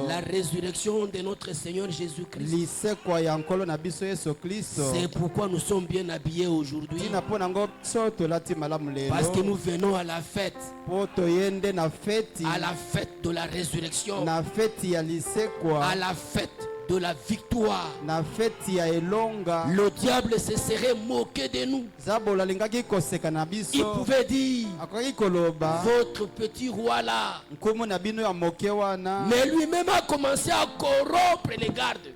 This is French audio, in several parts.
La résurrection de notre Seigneur Jésus-Christ. C'est pourquoi nous sommes bien habillés aujourd'hui. Parce que nous venons à la fête. À la fête de la résurrection. À la fête de la victoire. Le diable se serait moqué de nous. Il pouvait dire, votre petit roi là. Mais lui-même a commencé à corrompre les gardes.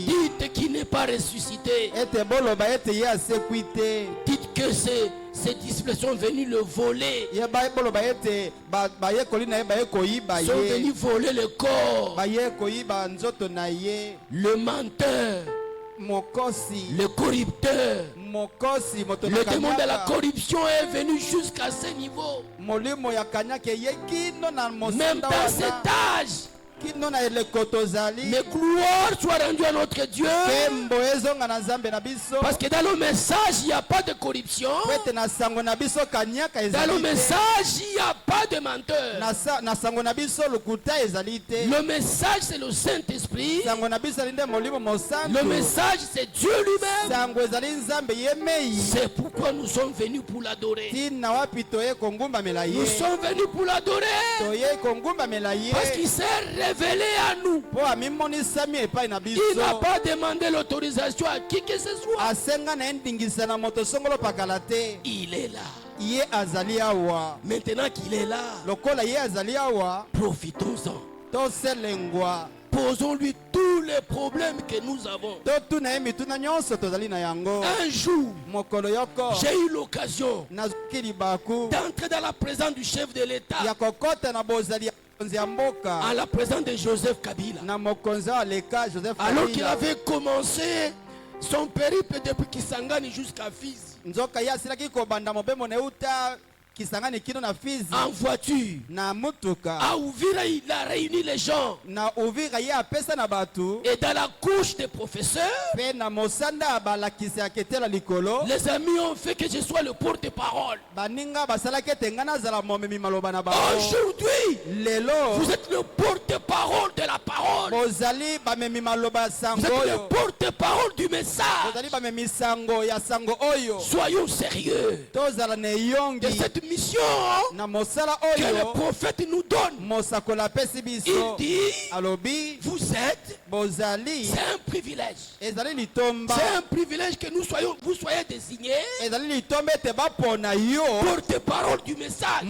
Dites qu'il n'est pas ressuscité. Dites que ces disciples sont venus le voler. Sont venus voler le corps. Le menteur. Le corrupteur. Le démon de la corruption est venu jusqu'à ce niveau. Même dans cet âge. Mais gloire soit rendue à notre Dieu. Parce que dans le message, il n'y a pas de corruption. Dans le message, il n'y a pas de menteur. Le message, c'est le Saint-Esprit. Le message, c'est Dieu lui-même. C'est pourquoi nous sommes venus pour l'adorer. Nous sommes venus pour l'adorer. Parce qu'il s'est révélé à nous. Il n'a pas demandé l'autorisation à qui que ce soit. Il est là. Maintenant qu'il est là, profitons-en. Posons-lui tous les problèmes que nous avons. Un jour, j'ai eu l'occasion d'entrer dans la présence du chef de l'État, à la présence de Joseph Kabila, alors qu'il avait commencé son périple depuis Kisangani jusqu'à Fizi. En voiture. À Uvira, il a réuni les gens. Et dans la couche des professeurs, les amis ont fait que je sois le porte-parole. Aujourd'hui, vous êtes le porte-parole de la parole. Vous êtes le porte-parole du message. Soyons sérieux de cette mission que le prophète nous donne. Il dit, vous êtes, c'est un privilège. C'est un privilège que vous soyez désignés porte-parole du message.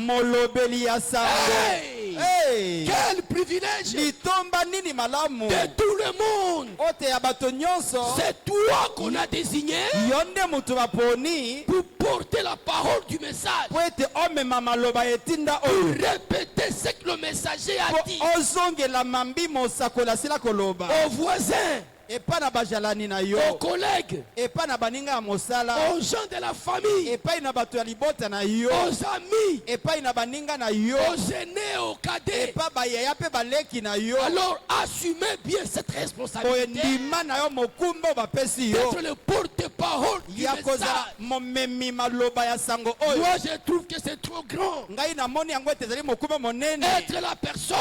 Hey! Quel privilège de tout le monde. C'est toi qu'on a désigné pour porter la parole du message, pour répéter ce que le messager a dit aux voisins, aux collègues, aux gens de la famille, aux amis, aux aînés, aux cadets. Alors assumez bien cette responsabilité d'être le porte-parole du message. Moi je trouve que c'est trop grand être la personne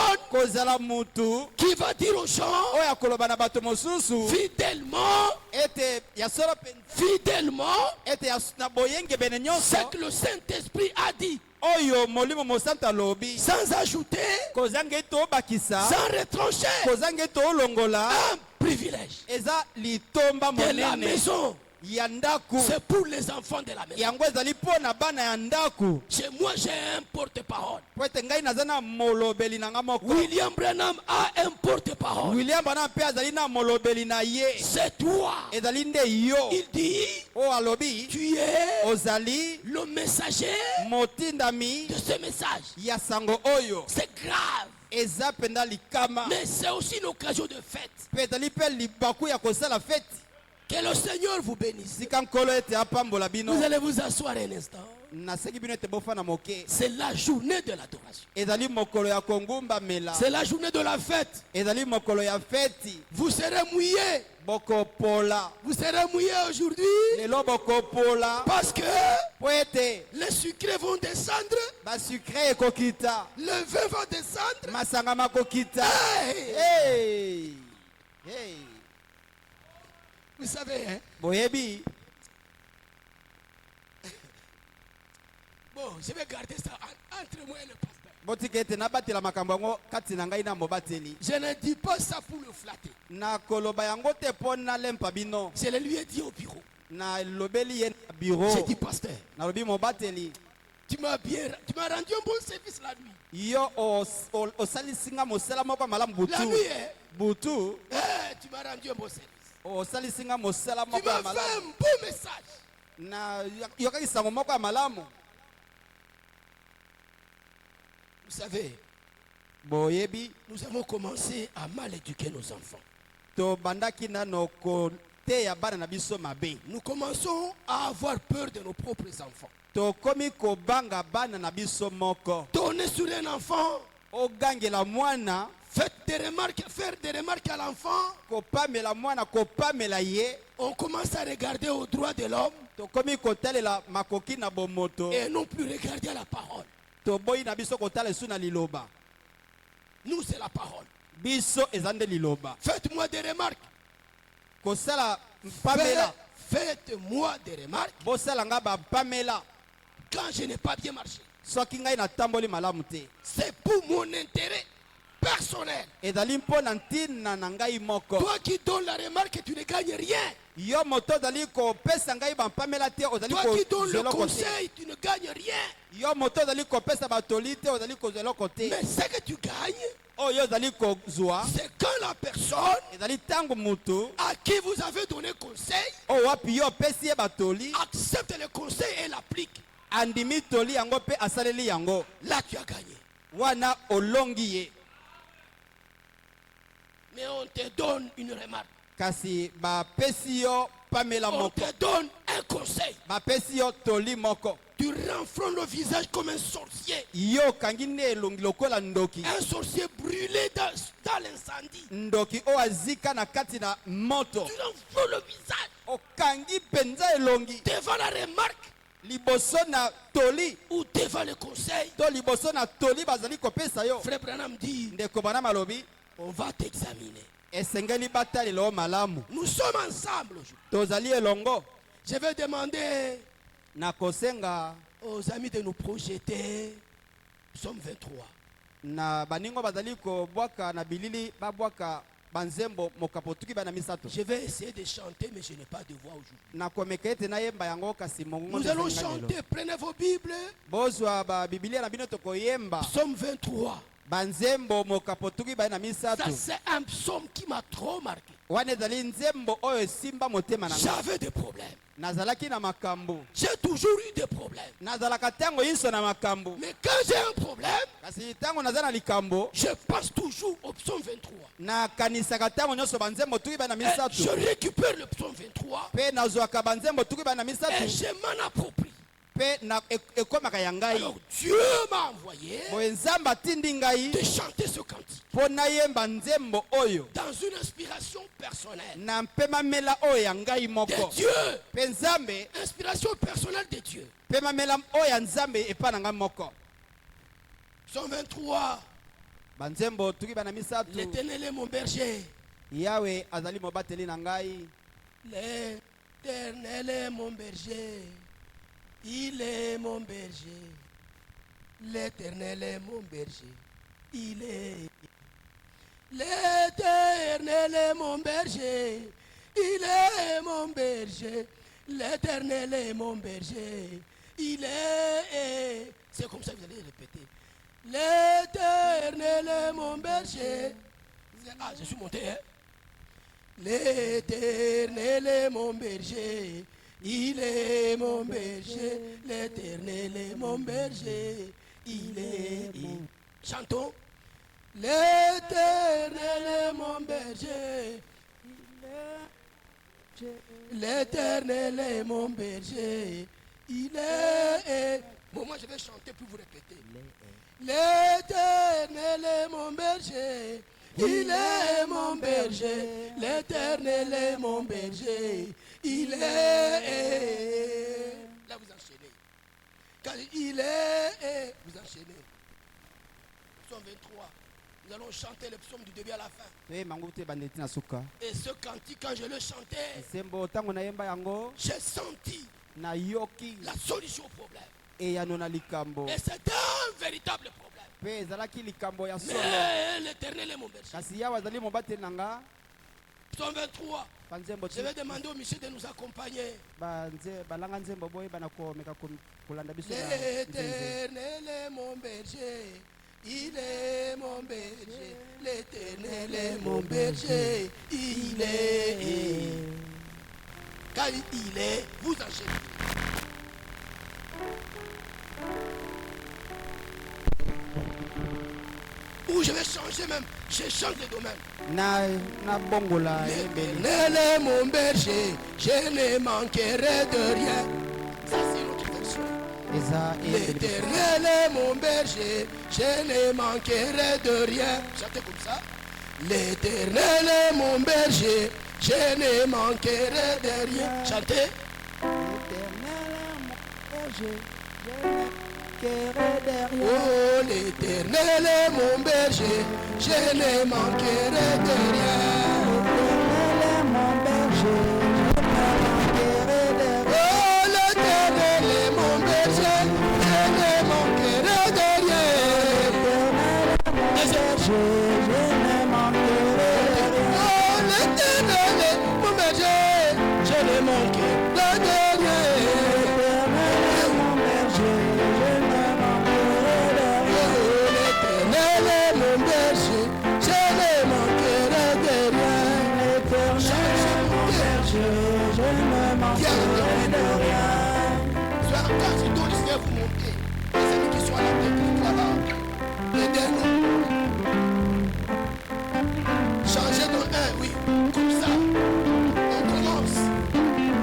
qui va dire aux gens fidèlement ce que le Saint-Esprit a dit, sans ajouter, sans retrancher. Un privilège de la maison. C'est pour les enfants de la maison. Chez moi, j'ai un porte-parole. William Branham a un porte-parole. C'est toi. Il dit, tu es le messager de ce message. C'est grave. Mais c'est aussi une occasion de fête. Que le Seigneur vous bénisse. Vous allez vous asseoir un instant. C'est la journée de l'adoration. C'est la journée de la fête. Vous serez mouillés. Vous serez mouillés aujourd'hui. Parce que les sucrés vont descendre. Le vin va descendre. Hey. Vous savez, hein? Bon, je vais garder ça entre moi et le pasteur. Je ne dis pas ça pour le flatter. Je le lui ai dit au bureau. J'ai dit, pasteur, tu m'as rendu un bon service la nuit. La nuit, tu m'as rendu un bon service. Tu m'as fait un beau message. Vous savez, nous avons commencé à mal éduquer nos enfants. Nous commençons à avoir peur de nos propres enfants. Donner sur un enfant, faire des remarques à l'enfant. On commence à regarder aux droits de l'homme et non plus regarder à la parole. Nous, c'est la parole. Faites-moi des remarques. Faites-moi des remarques quand je n'ai pas bien marché. C'est pour mon intérêt personnel. Toi qui donnes la remarque, tu ne gagnes rien. Toi qui donnes le conseil, tu ne gagnes rien. Mais ce que tu gagnes, c'est quand la personne à qui vous avez donné conseil accepte le conseil et l'applique. Là, tu as gagné. Mais on te donne une remarque. On te donne un conseil. Tu renfrognes le visage comme un sorcier. Un sorcier brûlé dans l'incendie. Tu renfrognes le visage devant la remarque ou devant le conseil. Frère Branham dit, on va t'examiner. Nous sommes ensemble aujourd'hui. Je vais demander aux amis de nous projeter Psaume 23. Je vais essayer de chanter, mais je n'ai pas de voix aujourd'hui. Nous allons chanter. Prenez vos Bibles. Psaume 23. Ça, c'est un psaume qui m'a trop marqué. J'avais des problèmes. J'ai toujours eu des problèmes. Mais quand j'ai un problème, je passe toujours au psaume 23. Et je récupère le psaume 23 et je m'en approprie. Alors Dieu m'a envoyé de chanter ce cantique dans une inspiration personnelle de Dieu. Inspiration personnelle de Dieu. Psaume 23. L'Éternel est mon berger. L'Éternel est mon berger. Il est mon berger. L'Éternel est mon berger. Il est. L'Éternel est mon berger. Il est mon berger. L'Éternel est mon berger. Il est. C'est comme ça que vous allez répéter. L'Éternel est mon berger. Ah, je suis monté, hein? L'Éternel est mon berger. Il est mon berger, l'Éternel est mon berger, il est. Chantons. L'Éternel est mon berger, l'Éternel est mon berger, Il est. Bon, moi je vais chanter puis vous répéter. L'Éternel est mon berger. Il est mon berger. L'Éternel est mon berger. Il est. Là vous enchaînez. Quand il est, vous enchaînez. Psaume 23. Nous allons chanter le psaume du début à la fin. Et ce cantique, quand je le chantais, j'ai senti la solution au problème. Et c'est un véritable problème. Mais l'Éternel est mon berger. Psaume 23. Je vais demander au monsieur de nous accompagner. L'Éternel est mon berger. Il est mon berger. L'Éternel est mon berger. Il est. Quand il est, vous enchaînez. Ou je vais changer même. Je change de domaine. L'Éternel est mon berger. Je ne manquerai de rien. Ça c'est une autre version. L'Éternel est mon berger. Je ne manquerai de rien. Chantez comme ça. L'Éternel est mon berger. Je ne manquerai de rien. Chantez. Oh, l'Éternel est mon berger, je ne manquerai de rien. L'Éternel est mon berger, je ne manquerai de rien. Oh, l'Éternel est mon berger, je ne manquerai de rien. Changez dans un, oui, comme ça. On commence.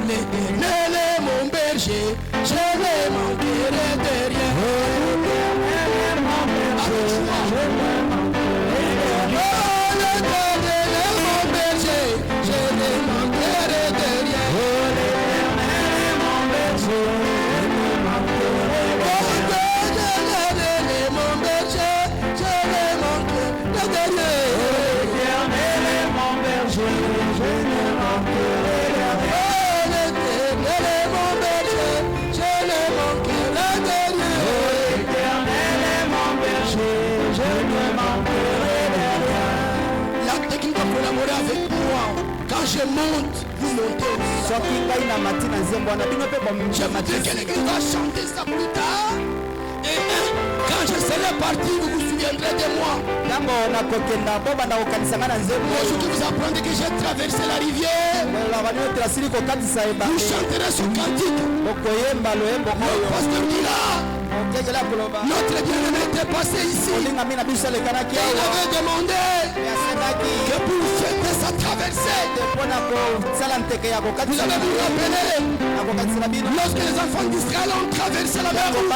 L'Éternel est mon berger, je ne manquerai de rien. L'Éternel est mon berger, je ne manquerai de rien. L'Éternel est mon berger, je ne manquerai de rien. L'Éternel est mon berger, je ne manquerai de rien. L'Éternel est mon berger, je ne manquerai de rien. L'Éternel est mon berger, je ne manquerai de rien. L'Éternel est mon berger, je ne manquerai de rien. L'Éternel est mon berger, je ne manquerai de rien. La technique de collaborer avec moi. Quand je monte, vous montez aussi. Je voudrais que l'église va chanter ça plus tard. Et quand je serai parti, vous vous souviendrez de moi. Aujourd'hui, vous apprenez que j'ai traversé la rivière. Vous chanterez ce cantique. Le pasteur dit là, notre bien-aimé était passé ici. Il avait demandé que pour fêter sa traversée, vous allez vous rappeler lorsque les enfants d'Israël ont traversé la mer Rouge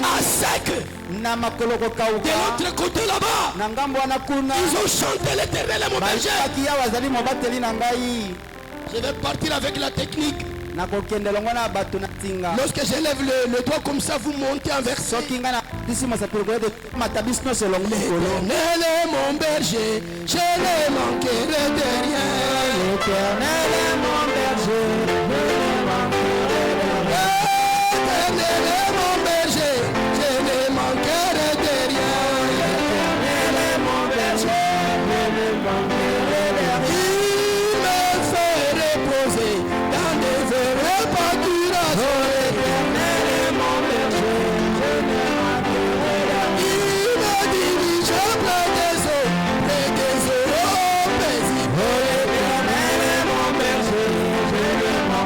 à sec. De l'autre côté là-bas, ils ont chanté l'Éternel est mon berger. Je vais partir avec la technique. Lorsque j'élève le doigt comme ça, vous montez en verset. L'Éternel est mon berger, je ne manquerai de rien. L'Éternel est mon berger, je ne manquerai de rien. L'Éternel est mon berger, je ne manquerai de rien. L'Éternel est mon berger, je ne manquerai de rien. Il me fait reposer dans des heureux pâturages. L'Éternel est mon berger, je ne manquerai de rien. Il me dirige près des eaux paisibles. L'Éternel est mon berger, je ne manquerai de rien.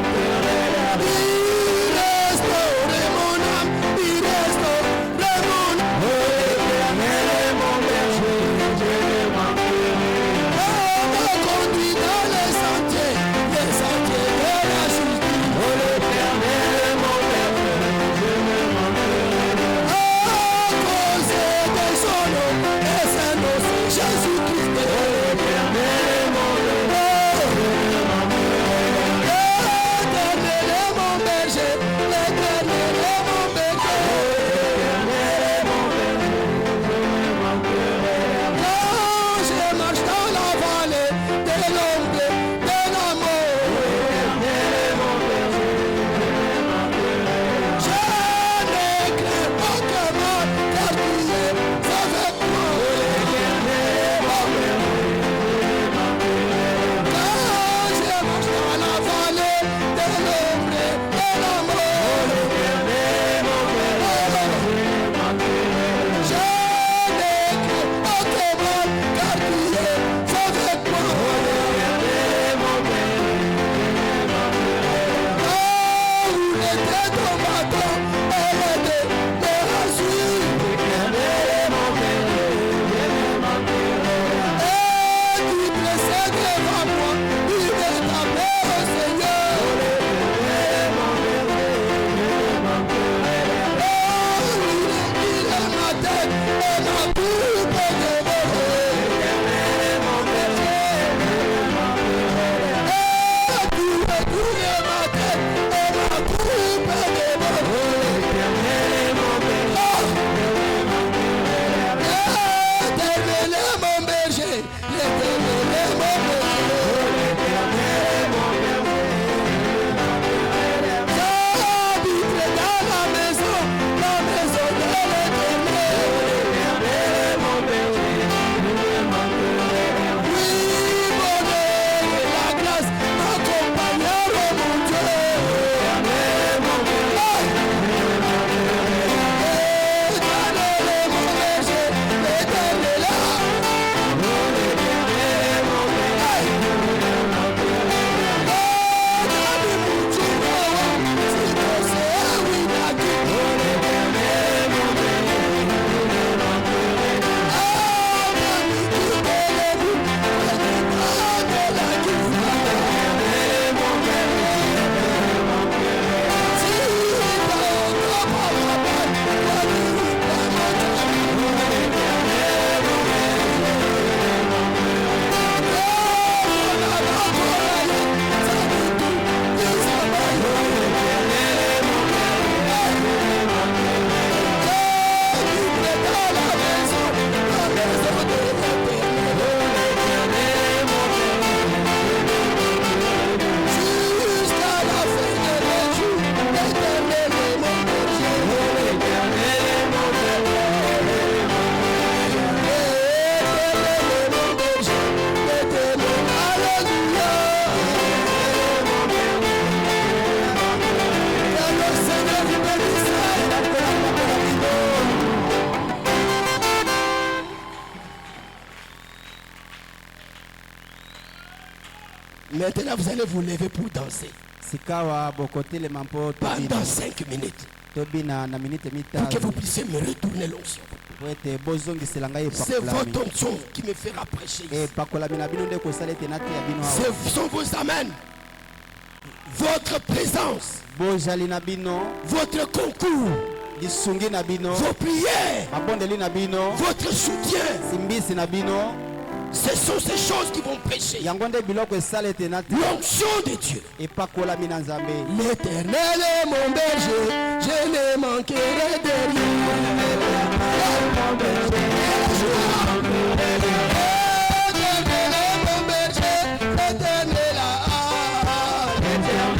Maintenant, vous allez vous lever pour danser. Pendant 5 minutes. Pour que vous puissiez me retourner l'onction. C'est votre onction qui me fera prêcher ici. Ce sont vos amens. Votre présence. Votre concours. Vos prières. Votre soutien. Ce sont ces choses qui vont prêcher l'onction de Dieu. L'Éternel est mon berger, je ne manquerai de rien. L'Éternel est mon berger, l'Éternel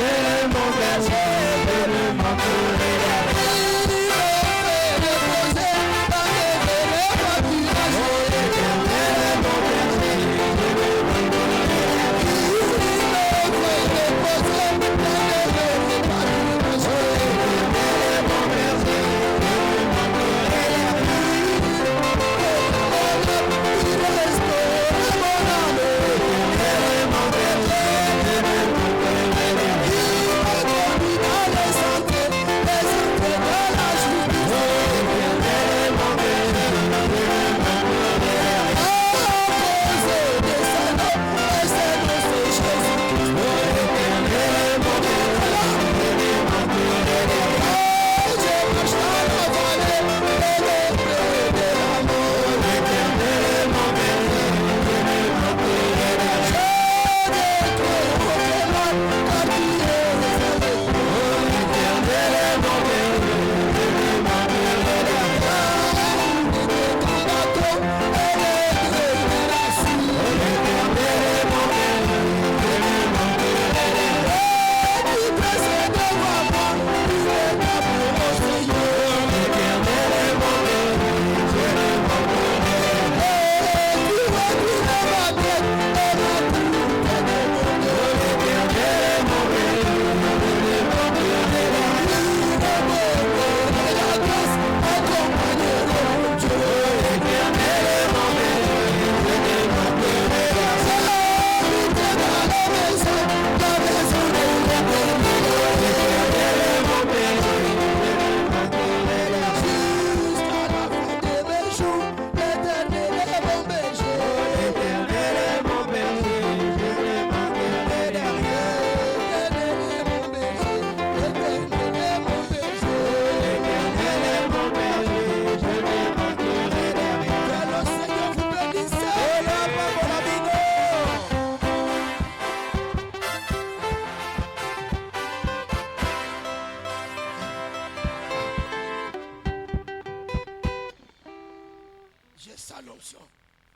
est mon berger, je ne manquerai de rien.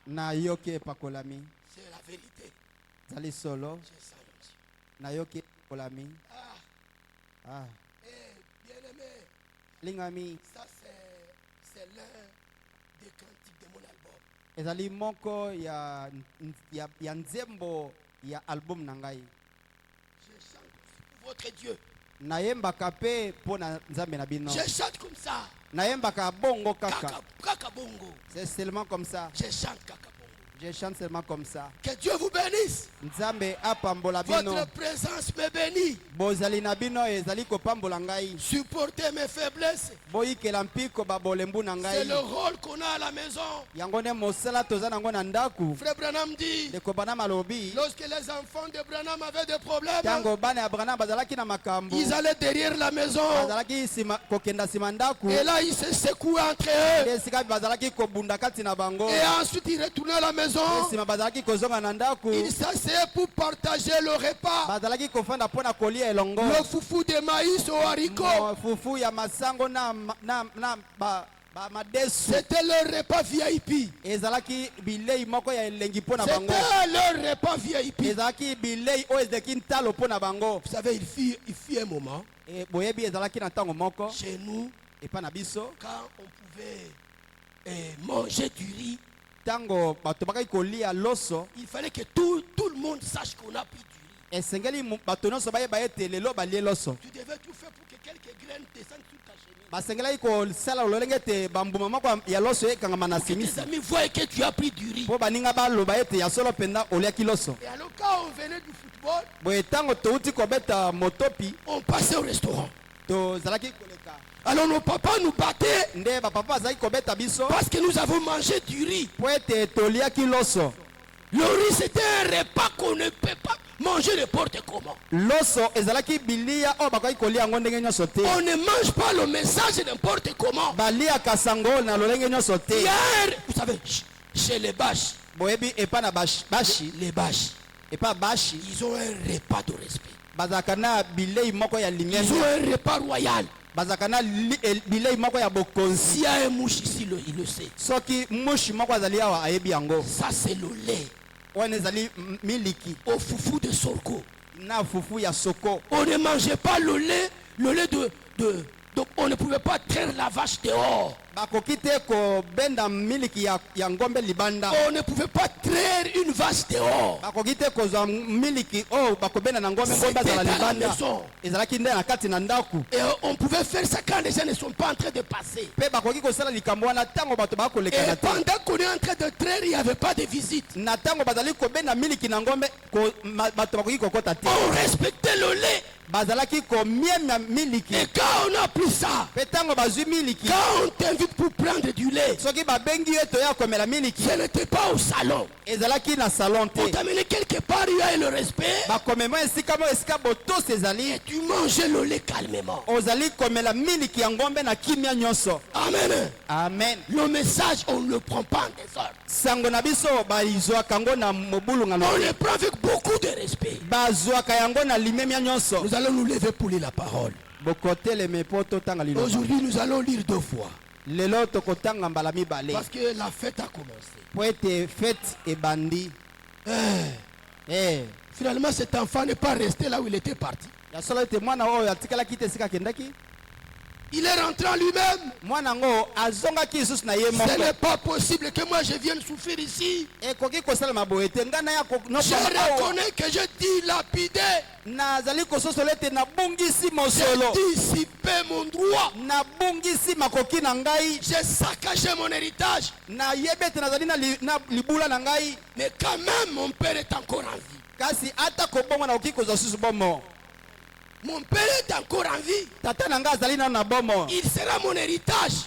Nayoke pakolami. C'est la vérité. Zali solo. Nayoke pakolami. Bien-aimé. Lingami. Ça c'est l'un des cantiques de mon album. Ezali moko ya nzembo ya album nangai. Je chante pour votre Dieu. Nayemba kape pona nzambe na bino. Je chante comme ça. Nayemba ka bongo kaka. Kaka bongo. C'est seulement comme ça. Je chante kaka bongo. Je chante seulement comme ça. Que Dieu vous bénisse. Nzambe apambola bino. Votre présence me bénit. Bozali na bino ezali ko pambola ngai. Supportez mes faiblesses. Boyikela mpiko ba bolembu na ngai. C'est le rôle qu'on a à la maison. Yango ne mosala toza nango na ndaku. Frère Branham dit. De ko Branham alobi. Lorsque les enfants de Branham avaient des problèmes. Tango bana ya Branham bazalaki na makambo. Ils allaient derrière la maison. Bazalaki sima kokenda sima ndaku. Et là ils se secouaient entre eux. Esika bazalaki ko bunda kati na bango. Et ensuite ils retournaient à la maison. Sima bazalaki kozonga na ndaku. Ils s'asseyaient pour partager le repas. Bazalaki kofanda pona kolia elongo. Le foufou de maïs au haricot. Fufu ya masango na c'était leur repas VIP. Ezalaki bilei moko ya elengi pona bango. C'était leur repas VIP. Ezalaki bilei o ezeki ntalo pona bango. Vous savez, il fut un moment. Et boyebi ezalaki na tango moko. Chez nous, et pas na biso. Quand on pouvait manger du riz. Tango bato bakaki kolia loso. Il fallait que tout le monde sache qu'on a pris du riz. Tu devais tout faire pour que quelques graines descendent sur ta chemise. Que tes amis voient que tu as pris du riz. Et alors quand on venait du football, on passait au restaurant. Alors nos papas nous battaient parce que nous avons mangé du riz. Le riz, c'était un repas qu'on ne peut pas manger n'importe comment. On ne mange pas le message n'importe comment. Hier, vous savez, chez les bâches, les bâches, ils ont un repas de respect. Ils ont un repas royal. S'il y a un mouche ici, il le sait. Ça, c'est le lait. Au foufou de Sorko. On ne mangeait pas le lait donc on ne pouvait pas traire la vache dehors. On ne pouvait pas traire une vache dehors. C'était à la maison. Et on pouvait faire ça quand les gens ne sont pas en train de passer. Et pendant qu'on est en train de traire, il n'y avait pas de visite. On respectait le lait. Et quand on a pris ça, quand on t'invite pour prendre du lait, ce n'était pas au salon. Pour t'amener quelque part, il y a le respect. Et tu mangeais le lait calmement. Amen. Amen. Le message, on ne le prend pas en désordre. On le prend avec beaucoup de respect. Nous allons nous lever pour lire la parole. Aujourd'hui, nous allons lire 2 fois. Parce que la fête a commencé. Finalement, cet enfant n'est pas resté là où il était parti. Il est rentré en lui-même. Ce n'est pas possible que moi je vienne souffrir ici. Je reconnais que je dilapidé. J'ai dissipé mon droit. J'ai saccagé mon héritage. Mais quand même mon père est encore en vie. Mon père est encore en vie. Il sera mon héritage.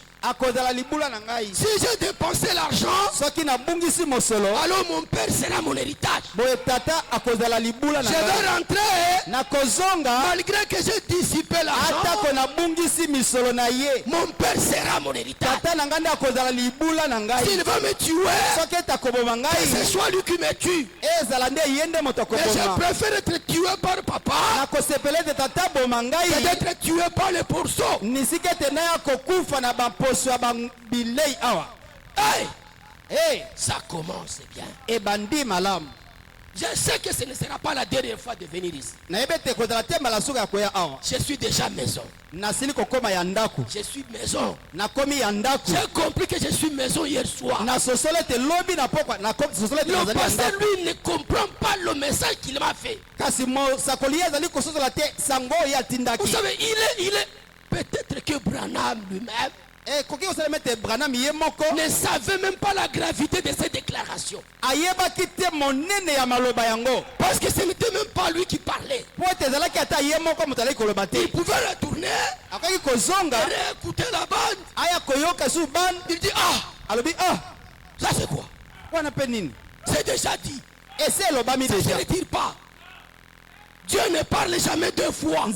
Si j'ai dépensé l'argent, alors mon père sera mon héritage. Je vais rentrer malgré que j'ai dissipé l'argent. Mon père sera mon héritage. S'il va me tuer, que ce soit lui qui me tue. Mais je préfère être tué par papa que d'être tué par les pourceaux. Hey, ça commence bien. Je sais que ce ne sera pas la dernière fois de venir ici. Je suis déjà maison. Je suis maison. J'ai compris que je suis maison hier soir. Le pasteur, lui, ne comprend pas le message qu'il m'a fait. Vous savez, il est peut-être que Branham lui-même ne savait même pas la gravité de ces déclarations. Parce que ce n'était même pas lui qui parlait. Il pouvait retourner et réécouter la bande. Il dit, ça c'est quoi? C'est déjà dit. Ça ne se retire pas. Dieu ne parle jamais 2 fois.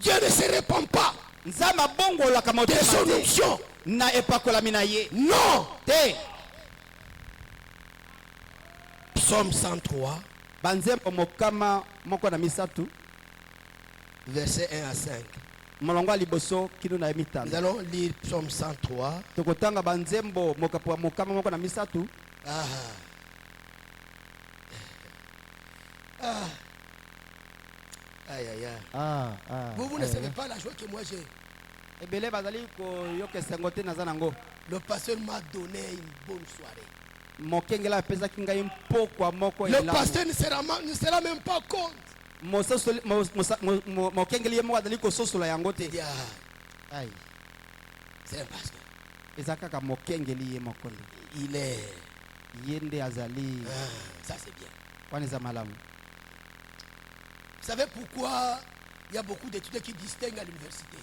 Dieu ne se répand pas de son onction. Non. Psaume 103, verset 1 à 5. Nous allons lire Psaume 103. Aïe, aïe, aïe. Vous ne savez pas la joie que moi j'ai. Le pasteur m'a donné une bonne soirée. Le pasteur ne sera même pas compte. C'est un pasteur. Il est. Ça c'est bien. Vous savez pourquoi il y a beaucoup d'étudiants qui distinguent à l'université?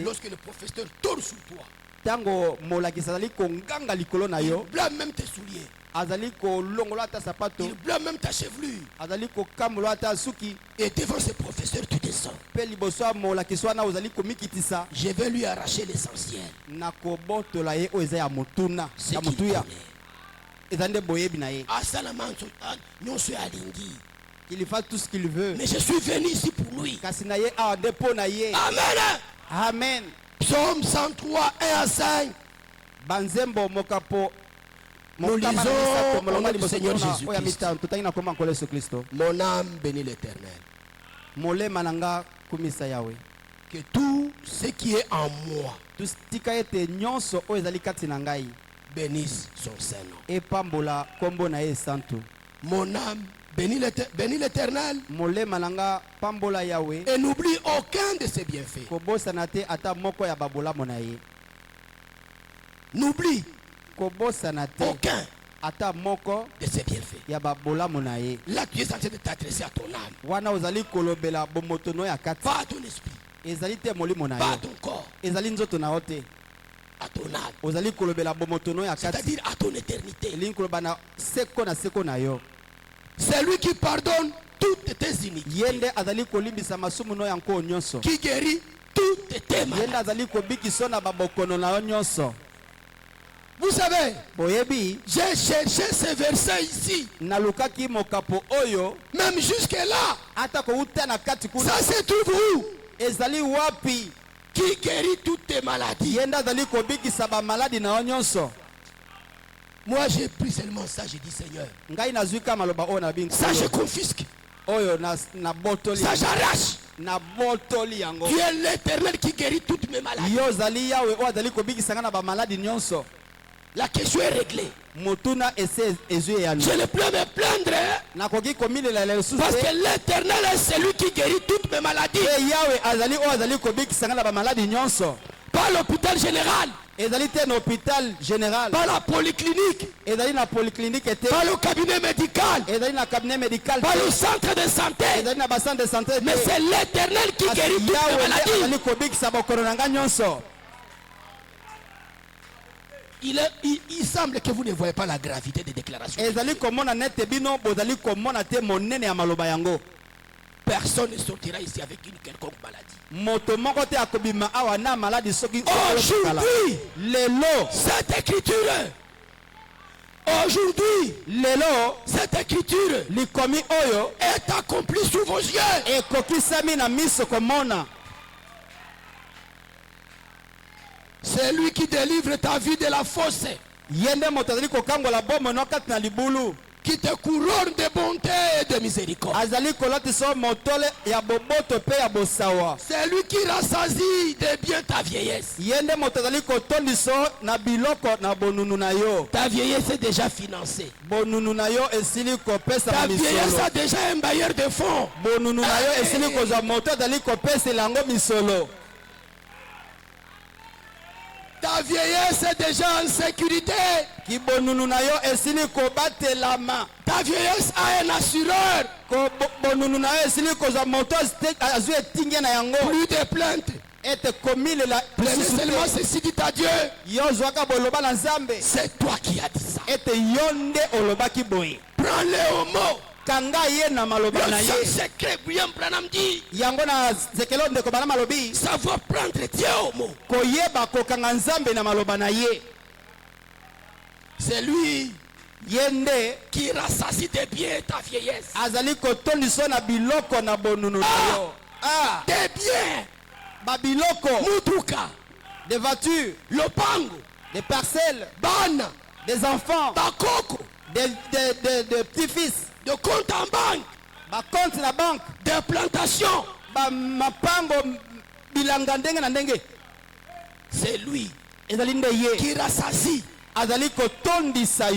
Lorsque le professeur tourne sur toi, il blâme même tes souliers, il blâme même ta chevelure, et devant ce professeur tu descends. Je vais lui arracher l'essentiel. Ce qu'il connaît. Il fait tout ce qu'il veut. Mais je suis venu ici pour lui. Amen. Amen. Psaume 103, 1 à 5. Nous lisons au nom du Seigneur Jésus-Christ. Mon âme bénit l'Éternel. Que tout ce qui est en moi bénisse son Saint-Nom. Mon âme bénis l'Éternel et n'oublie aucun de ses bienfaits. N'oublie aucun de ses bienfaits. Là, tu es en train de t'adresser à ton âme. Pas à ton esprit. Pas à ton corps. À ton âme. C'est-à-dire à ton éternité. C'est lui qui pardonne toutes tes iniquités, qui guérit toutes tes maladies. Vous savez, j'ai cherché ce verset ici. Même jusque là, ça se trouve où? Qui guérit toutes tes maladies. Moi j'ai pris seulement ça, j'ai dit Seigneur, ça je confisque, ça j'arrache. Tu es l'Éternel qui guérit toutes mes maladies. La question est réglée. Je ne peux me plaindre parce que l'Éternel est celui qui guérit toutes mes maladies. Pas l'hôpital général, pas la polyclinique, pas le cabinet médical, pas le centre de santé, mais c'est l'Éternel qui guérit toutes mes maladies. Il semble que vous ne voyez pas la gravité des déclarations. Personne ne sortira ici avec une quelconque maladie. Aujourd'hui, cette écriture, cette écriture est accomplie sous vos yeux. C'est lui qui délivre ta vie de la fosse, qui te couronne de bonté et de miséricorde. C'est lui qui rassasie de bien ta vieillesse. Ta vieillesse est déjà financée. Ta vieillesse a déjà un bailleur de fonds. Ta vieillesse est déjà en sécurité. Ta vieillesse a un assureur. Plus de plaintes. Prenez seulement ceci, dit à Dieu. C'est toi qui as dit ça. Prends-le au mot. Le secret, William Branham dit, savoir prendre Dieu au mot. C'est lui qui rassasie de bien ta vieillesse. Des biens, mutuka, des voitures, lopango, des parcelles, bana, des enfants, bakoko, des petits-fils, de compte en banque, compte la banque, des plantations, C'est lui qui rassasie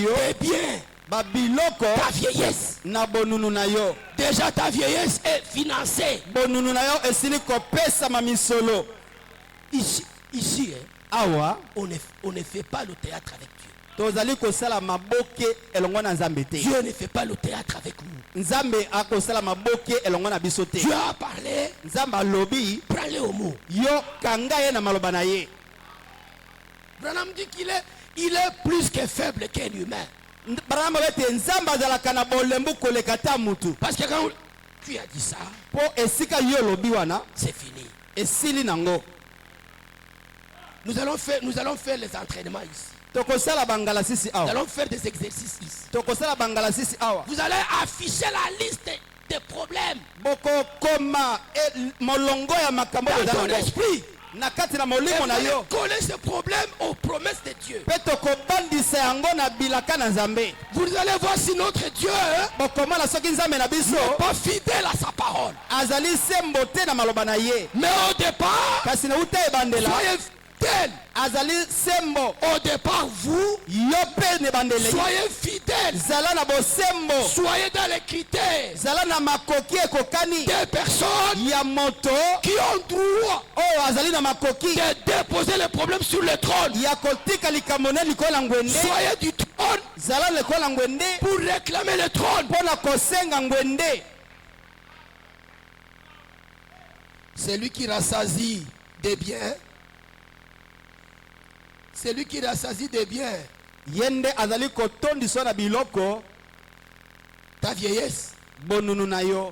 tes biens, babiloko ta vieillesse. na bonunu na yo. Déjà ta vieillesse est financée. Bonunu na yo esili kopesa mamisolo. Ici Awa on ne fait pas le théâtre avec Dieu. tozali kosala maboke elongo na nzambe te. Dieu ne fait pas le théâtre avec nous. Nzambe akosala maboke elongo na biso te. Dieu a parlé. Nzambe alobi Prends-le au mot. yo kanga ye na maloba na ye. Branham dit qu'il est plus que faible qu'un humain. Branham bete nzambe azalaka na bolembu koleka ta mutu. Parce que quand tu as dit ça, Po esika yo lobi wana c'est fini. esili nango. Nous allons faire les entraînements ici. Tokosala bangala sisi Nous awa. allons faire des exercices ici. Tokosala bangala sisi awa. Vous allez afficher la liste des problèmes Boko koma molongo ya makambo dans ton ezana esprit. na kati na Et molimo na vous yo. allez coller ces problèmes aux promesses de Dieu. Pe tokobandisa yango na bilaka na nzambe. Vous allez voir si notre Dieu Bokomala soki nzambe na biso n'est pas fidèle à sa parole. azali sembo te na maloba na ye. Mais au départ, Kasi na uta ebandela soyez fidèles. azali sembo. Au départ, vous, Yo pe ne bandele. soyez fidèles. Zala na bosembo. Soyez dans les critères Zala na makoki ekokani des personnes ya moto qui ont droit oyo azali na makoki de déposer les problèmes sur le trône. ya kotika likambo ne likolo ya ngwende. Soyez du trône Zala likolo ya ngwende pour réclamer le trône. mpona kosenga ngwende. C'est lui qui rassasie des biens. C'est lui qui rassasie des biens. Yende azali kotondisa na biloko Ta vieillesse bonunu na yo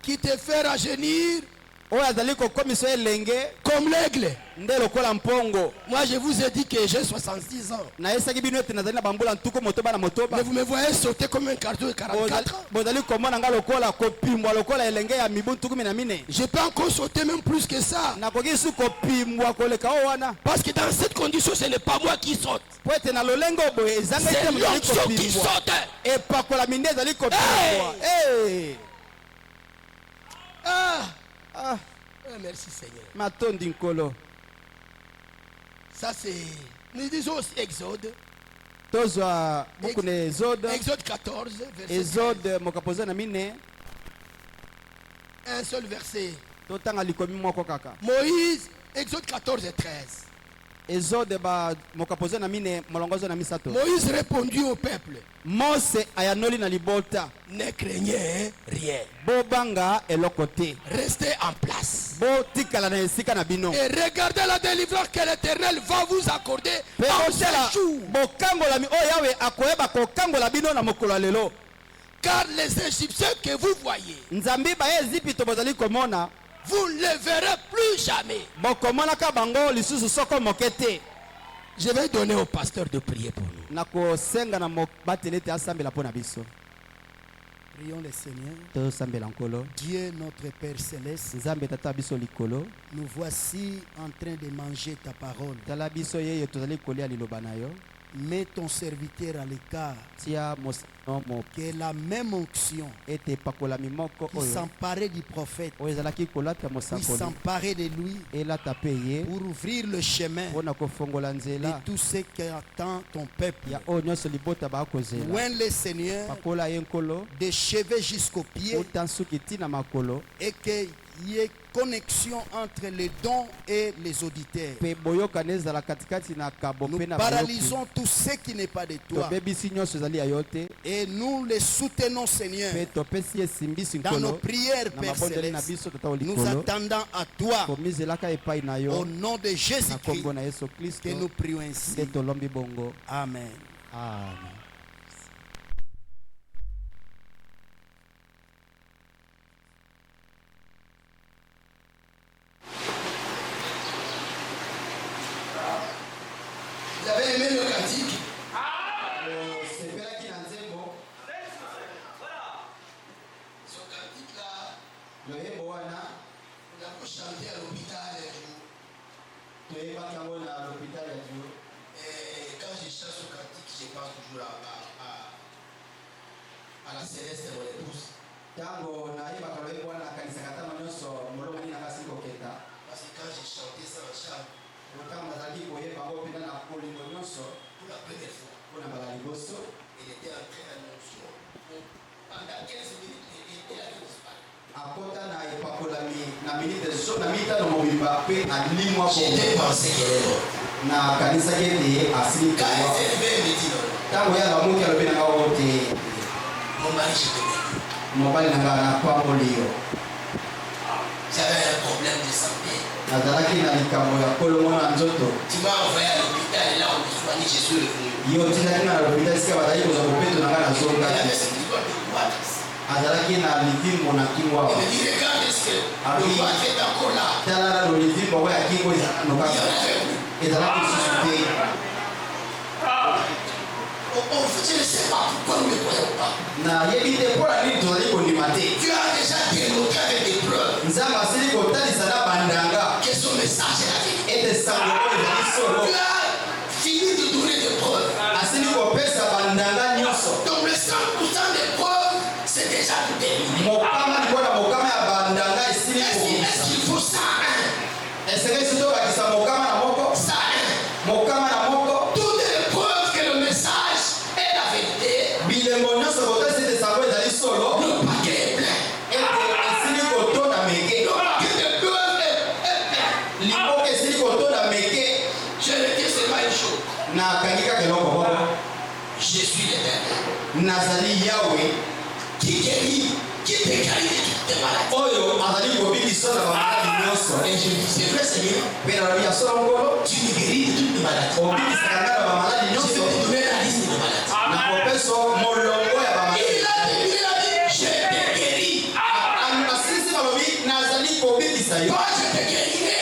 qui te fait rajeunir oyo azali kokomisa elenge comme l'aigle. nde lokola mpongo. Moi, je vous ai dit que j'ai 66 ans. Nayesaki bino ete nazali na bambula ntuku motoba na motoba. Mais vous me voyez sauter comme un carton de 44 ans. Bozali komona nga lokola kopimbwa lokola elenge ya mibu ntuku mina mine. Je peux encore sauter même plus que ça. Nakoki su kopimbwa koleka o wana. Parce que dans cette condition, ce n'est pas moi qui saute. Po ete na lolengo boye ezanga C'est ete mozali l'onction qui kopimbwa. saute. Epakola minde ezali kopimbwa. Hey! Ah, merci Seigneur. Matondi nkolo. Ça c'est... Nous disons aussi Exode. Tozwa buku na Exode. Exode 14, verset Exode mokapoza na mine. 13. Un seul verset. Totanga likomi moko kaka. Moïse, Exode 14 et 13. Exode ba mokapoza na mine molongozo na misato. Moïse répondit au peuple. Mose ayanoli na libota. Ne craignez rien. Bobanga elokote. Restez en place. Bo tikala na esika na bino. Et regardez la délivrance que l'Éternel va vous accorder en ce jour. Bokangola mi o yawe akoyeba kokangola bino na mokolo lelo. Car les Égyptiens que vous voyez, Nzambi ba Ezipito bozali komona. vous ne les verrez plus jamais. Bokomona ka bango lisusu soko mokete. Je vais donner au pasteur de prier pour nous. Nako senga na mobatelete asambela pona biso. Prions le Seigneur. Tosambela nkolo. Dieu notre Père Céleste, Nzambe tata biso likolo. nous voici en train de manger ta parole. Tala biso yeye tozali kolia liloba na yo. Mets ton serviteur à l'écart. Tia mosano mo Que la même onction ete pakola mimoko qui oyo. s'emparait du prophète Oyo ezalaki kolata puisse mosakoli. s'emparer de lui Elata pe ye. pour ouvrir le chemin Mpona kofongola de nzela. tout ce qui attend ton peuple. Ya oyo nyonso libota bakozela. Loin le Seigneur Pakola ye nkolo. des cheveux jusqu'aux pieds Ota nsuki tina makolo. et qu'il y ait connexion entre les dons et les auditeurs. Pe boyokana ezala katikati na kabo Nous pe na paralysons tout ce qui n'est pas de toi tobebisi nyonso ezali ya yo te. et nous les soutenons, Seigneur, Pe topesi esimbisi dans nos nkolo. prières, Na Père mabondeli na Céleste. biso tata wa Nous likolo. attendons à toi Komizelaka epai na au yo. nom de Na Jésus-Christ kombo na Yesu Kristo. que nous prions ainsi. Nde tolombi bongo. Amen. Amen. Vous avez aimé le cantique? Ce cantique-là, nous l'avons chanté à l'hôpital un jour. Et quand je chante ce cantique, je pense toujours à la céleste de mon épouse. Parce que quand j'ai chanté ça en chambre, J'étais pensé qu'elle est morte. Quand elle s'est levée, elle me dit non. Mon mari, je te dis. J'avais un problème de santé. Tu m'as envoyé à l'hôpital et là on me soigne, je suis revenu. Il avait ce qu'il doit de quoi. Il me dit regarde est-ce que le ventre est encore là. Il y en avait plus. Je ne sais pas pourquoi nous ne croyons pas. Tu as déjà démontré avec des preuves que son message est la vérité. Tu as fini de donner des preuves. Donc le 100% des preuves, c'est déjà tout terminé. Est-ce qu'il faut ça? Ça, toutes les preuves que le message est la vérité. Le paquet est plein. Le paquet de preuves est plein. Je retire seulement une chose. Je suis l'Éternel. Qui guérit, qui te guérit de toutes tes maladies. Et je dis, c'est vrai Seigneur. Tu me guéris de toutes mes maladies. Je vais te donner la liste de mes maladies. Il a dit, je te guéris. Toi, je te guérirai.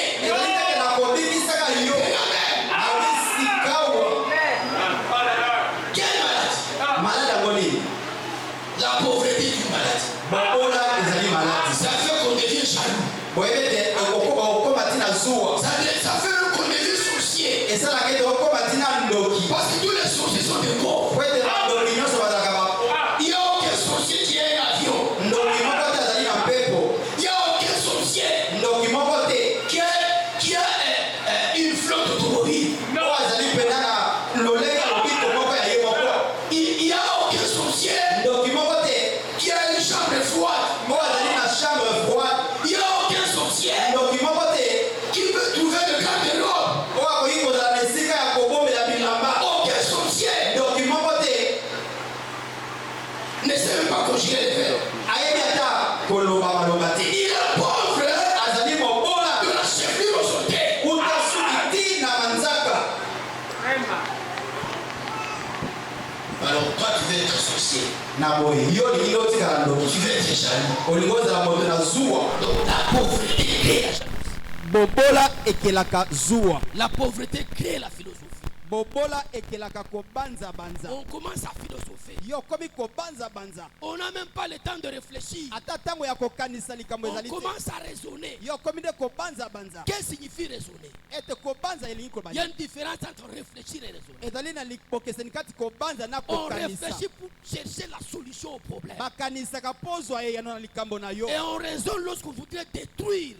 Quelle maladie? La pauvreté est une maladie. Ça fait qu'on devient jaloux. Ça fait qu'on devient sorcier. Parce que tous les sorciers sont des corps. Il n'y a aucun sorcier qui a un avion. Il n'y a aucun sorcier qui a une flotte automobile. Il n'y a aucun sorcier qui a une chambre froide. Il n'y a aucun sorcier qui veut trouver de garde-robe. Aucun sorcier ne sait même pas conjuguer les verbes. Il est pauvre de la chevelure aux orteils. Alors toi tu veux être sorcier. Tu veux être jaloux. Donc la pauvreté crée la jalousie. La pauvreté crée la philosophie. On commence à philosopher. On n'a même pas le temps de réfléchir. On commence à raisonner. Qu'est-ce que signifie raisonner? Il y a une différence entre réfléchir et raisonner. On réfléchit pour chercher la solution au problème. Et on raisonne lorsqu'on voudrait détruire.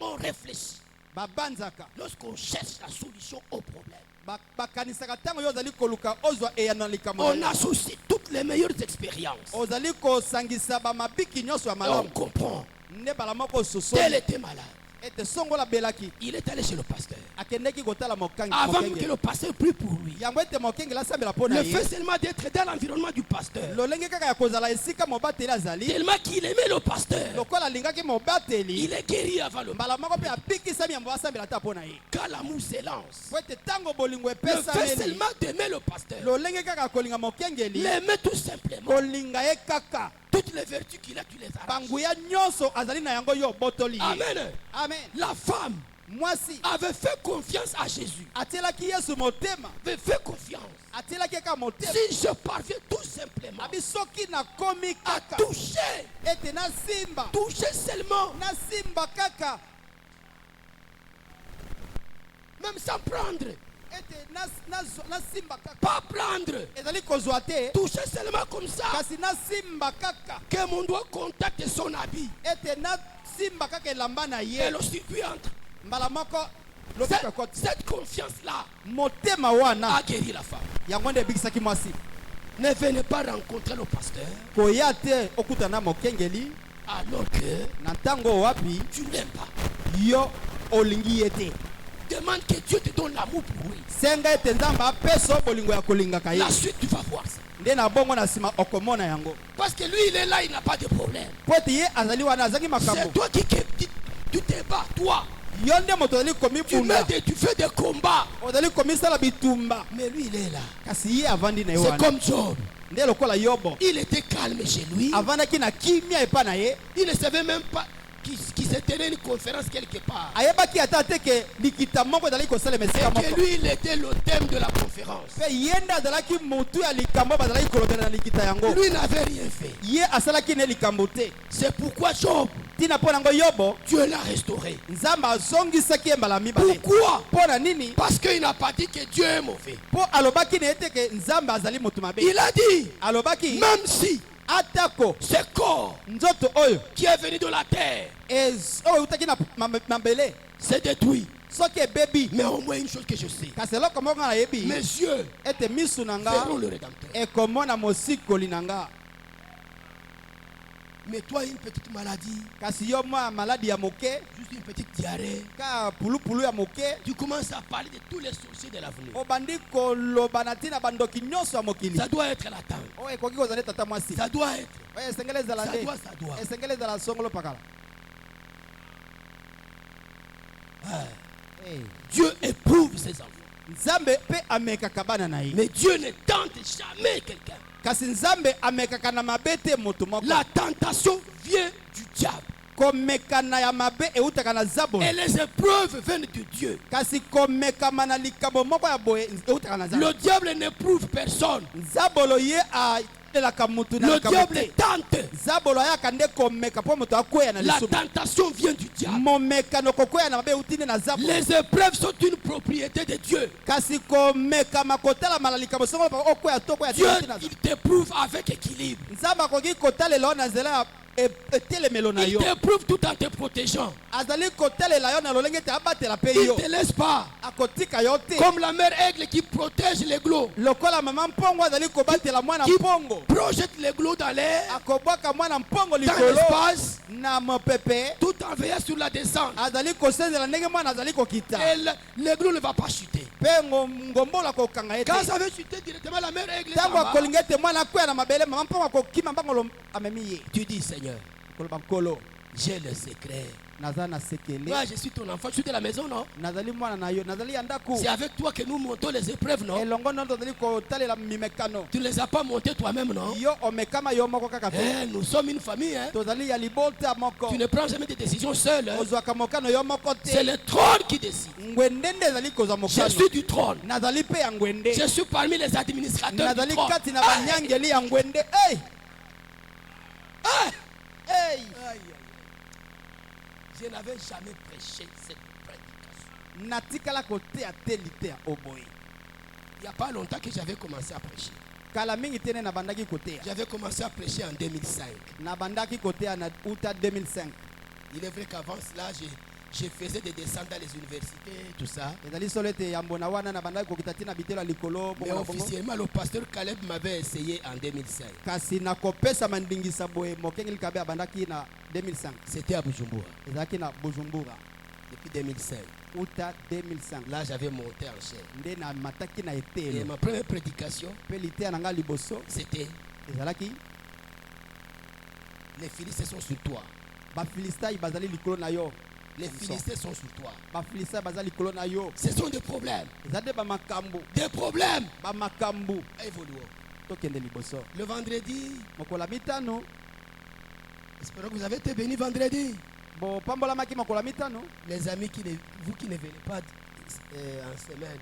On réfléchit lorsqu'on cherche la solution au problème. On associe toutes les meilleures expériences. On comprend. Tel était malade. Il est allé chez le pasteur. Avant que le pasteur prie pour lui. Le fait seulement d'être dans l'environnement du pasteur. Tellement qu'il aimait le pasteur. Il est guéri avant le mal. Quand l'amour s'élance. Le fait seulement d'aimer le pasteur. L'aimer tout simplement. Toutes les vertus qu'il a, tu les arraches. Amen. Amen. La femme avait fait confiance à Jésus. Avait fait confiance. Si je parviens tout simplement à toucher seulement, même sans prendre, pas prendre, toucher seulement comme ça, que mon doigt contacte son habit et le circuit entre. Cette confiance-là a guéri la femme. Ne venez pas rencontrer le pasteur. Alors que tu n'aimes pas. Demande que Dieu te donne l'amour pour lui. La suite, tu vas voir ça. Parce que lui, il est là, il n'a pas de problème. C'est toi qui tu te bats, toi. Tu fais des combats. Mais lui, il est là. C'est comme Job. Il était calme chez lui. Il ne savait même pas qui se tenait une conférence quelque part. Et que lui, il était le thème de la conférence. Lui n'avait rien fait. C'est pourquoi Job, Dieu l'a restauré. Pourquoi? Parce qu'il n'a pas dit que Dieu est mauvais. Il a dit, même si ce corps qui est venu de la terre c'est détruit. Mais au moins une chose que je sais, mes yeux verront le Rédempteur. Mais toi, une petite maladie, juste une petite diarrhée, tu commences à parler de tous les sorciers de l'avenir. Ça doit être la tante. Ça doit être. Ça doit. Dieu éprouve ses enfants. Mais Dieu ne tente jamais quelqu'un. La tentation vient du diable. Et les épreuves viennent de Dieu. Le diable n'éprouve personne. Le diable tente. La tentation vient du diable. Les épreuves sont une propriété de Dieu. Dieu, il t'éprouve avec équilibre. Il t'éprouve tout en te protégeant. Il ne te laisse pas. Comme la mère aigle qui protège l'aiglot. Qui projette l'aiglot dans l'air, dans l'espace, tout en veillant sur la descente. Et l'aiglot ne va pas chuter. Quand ça veut chuter directement, la mère aigle tu dis, Seigneur, j'ai le secret. Moi, je suis ton enfant, je suis de la maison, non? C'est avec toi que nous montons les épreuves, non? Tu ne les as pas montées toi-même, non? Nous sommes une famille, hein? Tu ne prends jamais des décisions seul. Hein? C'est le trône qui décide. Je suis du trône. Je suis parmi les administrateurs du trône. Je n'avais jamais prêché cette prédication. Il n'y a pas longtemps que j'avais commencé à prêcher. J'avais commencé à prêcher en 2005. Il est vrai qu'avant cela, je faisais des descentes dans les universités, tout ça. Mais officiellement, le pasteur Caleb m'avait essayé en 2005. C'était à Bujumbura. Depuis 2005. Là, j'avais monté en chair. Et ma première prédication, c'était les Philistins sont sur toi. Les Philistins sont sur toi. Ce sont des problèmes. Des problèmes. Évoluons. Le vendredi, j'espère que vous avez été bénis vendredi. Les amis, vous qui ne venez pas en semaine,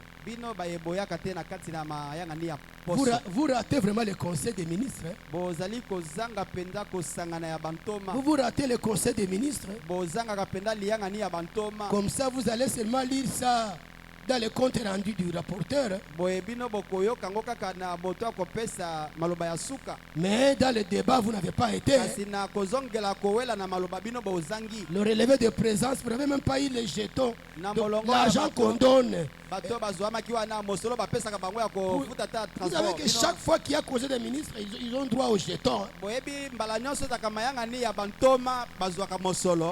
vous ratez vraiment le conseil des ministres. Hein? Vous ratez le conseil des ministres. Comme ça, vous allez seulement lire ça dans le compte rendu du rapporteur. Mais dans le débat, vous n'avez pas été. Le relevé de présence, vous n'avez même pas eu les jetons. L'argent qu'on donne Vous savez que chaque fois qu'il y a causé des ministres, ils ont droit au jeton.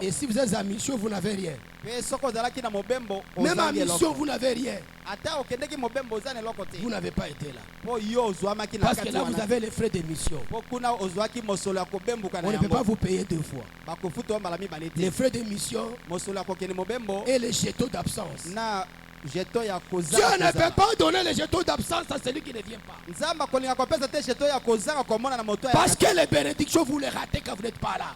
Et si vous êtes à mission, vous n'avez rien. Même à mission, vous n'avez rien. Vous n'avez pas été là. Parce que là, vous avez les frais de mission. On ne peut pas vous payer deux fois. Les frais de mission et les jetons d'absence. Dieu ne peut pas donner les jetons d'absence à celui qui ne vient pas. Parce que les bénédictions, vous les ratez quand vous n'êtes pas là.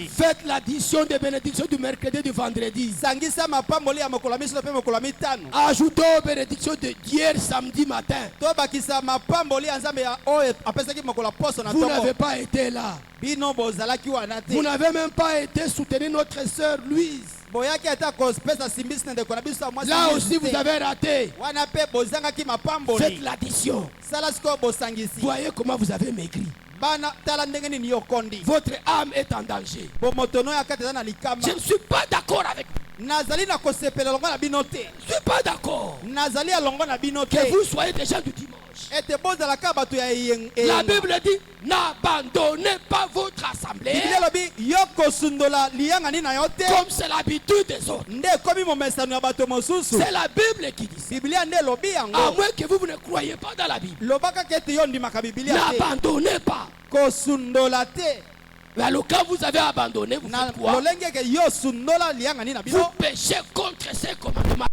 Faites l'addition des bénédictions du mercredi et du vendredi. Ajoutez aux bénédictions d'hier samedi matin. Vous n'avez pas été là. Vous n'avez même pas été soutenir notre sœur Louise. Là aussi vous avez raté. Faites l'addition. Voyez comment vous avez maigri. Votre âme est en danger. Je ne suis pas d'accord avec vous. Je ne suis pas d'accord que vous soyez des gens du dimanche. La Bible dit n'abandonnez pas votre assemblée comme c'est l'habitude des autres. C'est la Bible qui dit ça. À moins que vous ne croyez pas dans la Bible. N'abandonnez pas. Mais alors quand vous avez abandonné, vous faites quoi? Vous péchez contre ces commandements.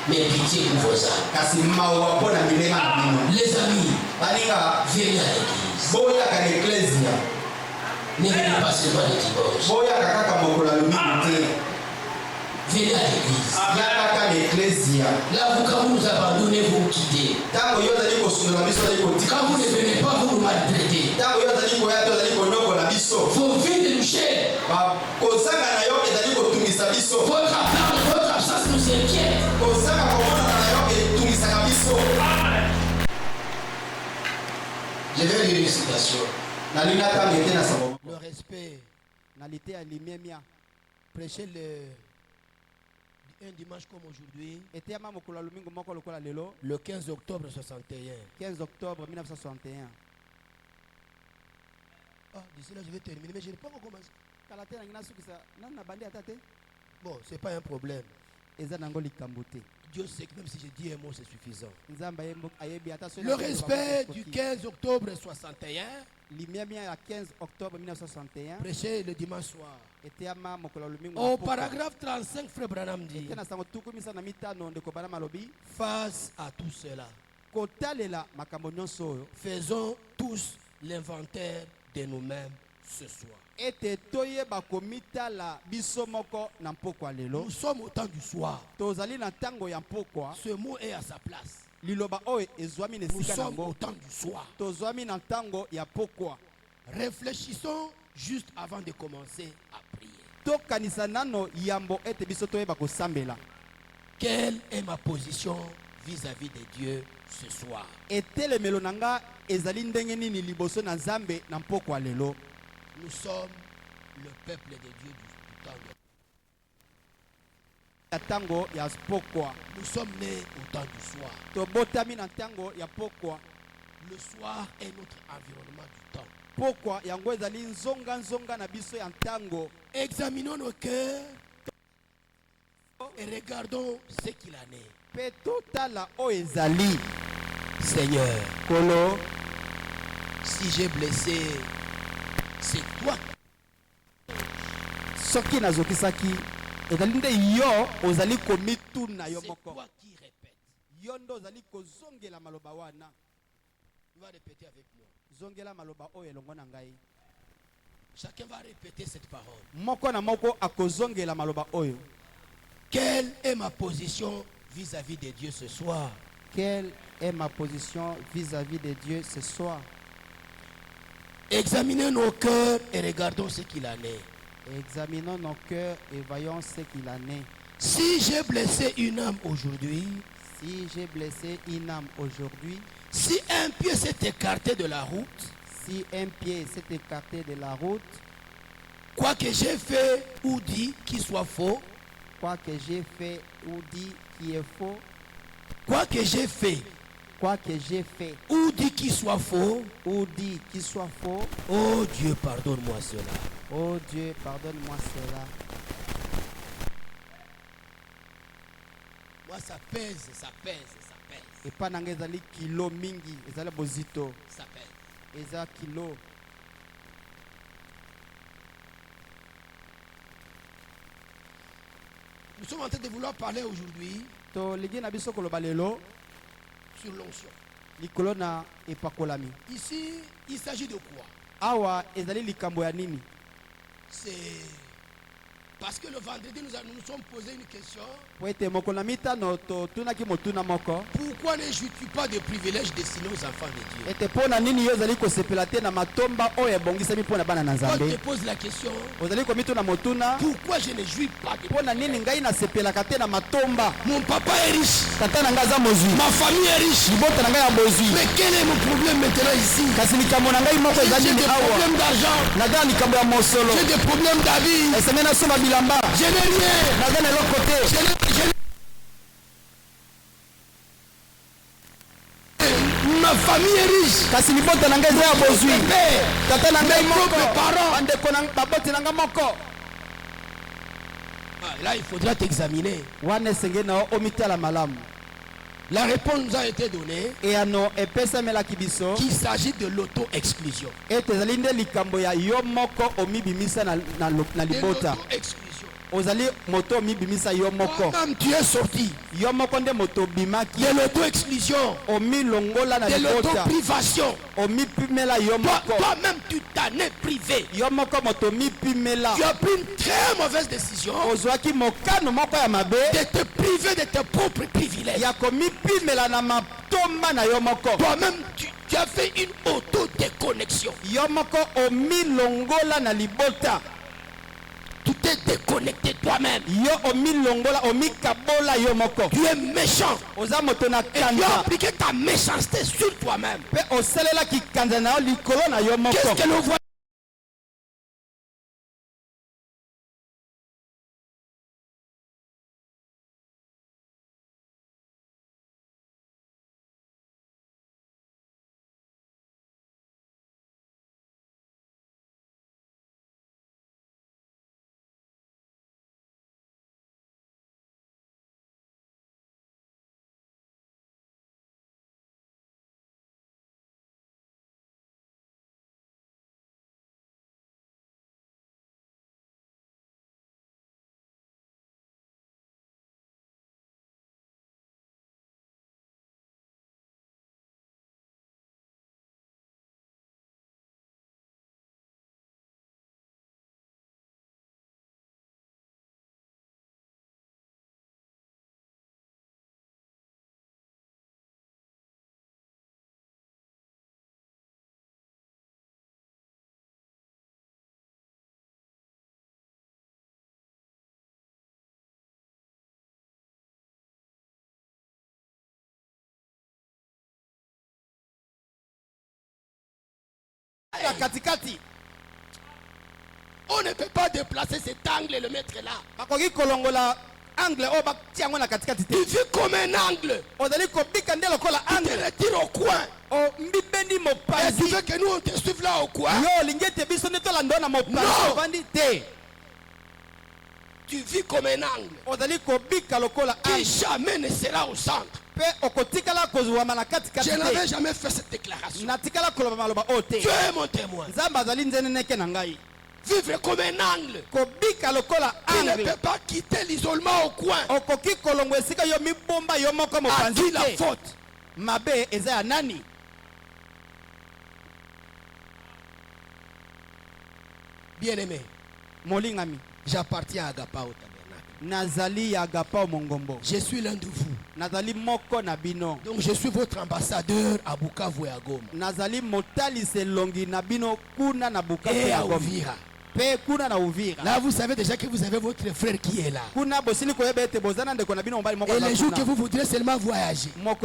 Mais pitié pour vos âmes. Les amis, venez à l'église. Ne venez pas seulement le dimanche. Venez à l'église. Là, quand vous nous abandonnez, vous nous quittez. Quand vous ne venez pas, vous nous maltraitez. Vos vies de nous chères. Votre absence nous inquiète. Je vais lire une citation. Le respect. Prêcher un dimanche comme aujourd'hui. Le 15 octobre 61. 15 octobre 1961. D'ici là, je vais terminer, mais je n'ai pas encore commencé. Bon, ce n'est pas un problème. Dieu sait que même si je dis un mot, c'est suffisant. Le respect du 15 octobre 61. 15 octobre 1961. Prêché le dimanche soir. Au paragraphe 35, Frère Branham dit: face à tout cela, faisons tous l'inventaire de nous-mêmes ce soir. Nous sommes au temps du soir. Ce mot est à sa place. Nous sommes au temps du soir. Réfléchissons juste avant de commencer à prier. Quelle est ma position vis-à-vis de Dieu ce soir. etelemelo na nga ezali ndenge nini liboso na Nzambe na mpokwa lelo. Nous sommes le peuple de Dieu du temps. Tango ya pokwa. Nous sommes nés au temps du soir. Tobotami na tango ya pokwa. Le soir est notre environnement du temps. Pokwa yango ezali nzonga na biso ya tango. Examinons nos cœurs et regardons ce qu'il en est. Petotala o ezali. Seigneur, Kolo, si j'ai blessé, c'est toi. Soki nazokisaki ezali nde yo ozali komituna yo moko. C'est toi qui répète. Yo ndo ozali kozongela maloba wana. Tu vas répéter avec moi. Zongela maloba oyo elongo na ngai. Chacun va répéter cette parole. Moko na moko akozongela maloba oyo. Quelle est ma position vis-à-vis de Dieu ce soir? Quelle est ma position vis-à-vis de Dieu ce soir? Examinez nos cœurs et regardons ce qu'il en est. Examinons nos cœurs et voyons ce qu'il en est. Si j'ai blessé une âme aujourd'hui, si j'ai blessé une âme aujourd'hui, si un pied s'est écarté de la route, si un pied s'est écarté de la route, quoi que j'ai fait ou dit qui soit faux, quoi que j'ai fait ou dit qui est faux, quoi que j'ai fait ou dit qu'il soit faux, oh Dieu, pardonne-moi cela. Oh Dieu, pardonne-moi cela. Moi, ça pèse, ça pèse, ça pèse. Et pas ezali kilo mingi, ezali bozito. Ça pèse. Eza kilo. Nous sommes en train de vouloir parler aujourd'hui To ligi na biso koloba lelo sur l'onction. likolo na epakolami. Ici, il s'agit de quoi? Awa ezali likambo ya nini? C'est parce que le vendredi, nous nous sommes posé une question. Wete mokolo mitano to tunaki motuna moko. Pourquoi ne jouis-tu pas de privilèges destinés aux enfants de Dieu? Ete pona nini yo ezali kosepela te na matomba oyo ebongisami pona bana na Quand je Nzambe? te pose la question, Ozali komituna motuna. pourquoi je ne jouis pas de Pona nini ngai nasepelaka te na matomba? Mon papa est riche, Tata na ngai aza mozwi. ma famille est riche. Libota na ngai ya bozwi. Mais quel est mon problème maintenant ici? Kasi likambo na ngai moko J'ai ezali des ni awa. problèmes d'argent, Naza likambo ya mosolo. j'ai des problèmes d'avis, Eseme na soma bilamba. je n'ai rien. Naza na eloko te. Ma famille est riche. Kasi libota na ngai eza ya bozwi. Tata na ngai Mes moko. propres parents. Bandeko na baboti na ngai moko. Ah, là, il faudra t'examiner. Wana esenge na omitala malamu. La réponse nous a été donnée Eyano epesamelaki biso. qu'il s'agit de l'auto-exclusion. Ete ezali nde likambo ya yo moko omibimisa na De libota. l'auto-exclusion. Ozali moto omibimisa yo moko. Toi-même, tu es sorti Yo moko nde moto bimaki. de l'auto-exclusion, Omilongola na de libota. l'auto-privation. Omipimela yo moko. Toi-même, tu t'en es privé. Yo moko moto omipimela. Tu as pris une très mauvaise décision Ozwaki mokano moko ya mabe. de te priver de tes propres privilèges. Ya komipimela na matomba na yo moko. Toi-même, tu as fait une auto-déconnexion. Yo moko omilongola na libota. Tu t'es déconnecté toi-même. Yo omilongola omikabola yo moko. Tu es méchant. Oza moto na Et tu as kanda. appliqué ta méchanceté sur toi-même. Pe osalelaki kanda na yo likolo na yo moko. Qu'est-ce que nous voyons? On ne peut pas déplacer cet angle et le mettre là. Il vit comme un angle. Il te retire au coin. Et tu veux que nous on te suive là au coin? Non. Tu vis comme un angle qui jamais ne sera au centre. Je n'avais jamais fait cette déclaration. Dieu est mon témoin. Vivre comme un angle. Il ne peut pas quitter l'isolement au coin. À qui la faute? Bien-aimé, j'appartiens à Agapa au tabernacle. Je suis l'un de vous. Donc je suis votre ambassadeur à Bukavu et à Goma. Et à Uvira. Là, vous savez déjà que vous avez votre frère qui est là. Et les jours que vous voudrez seulement voyager, même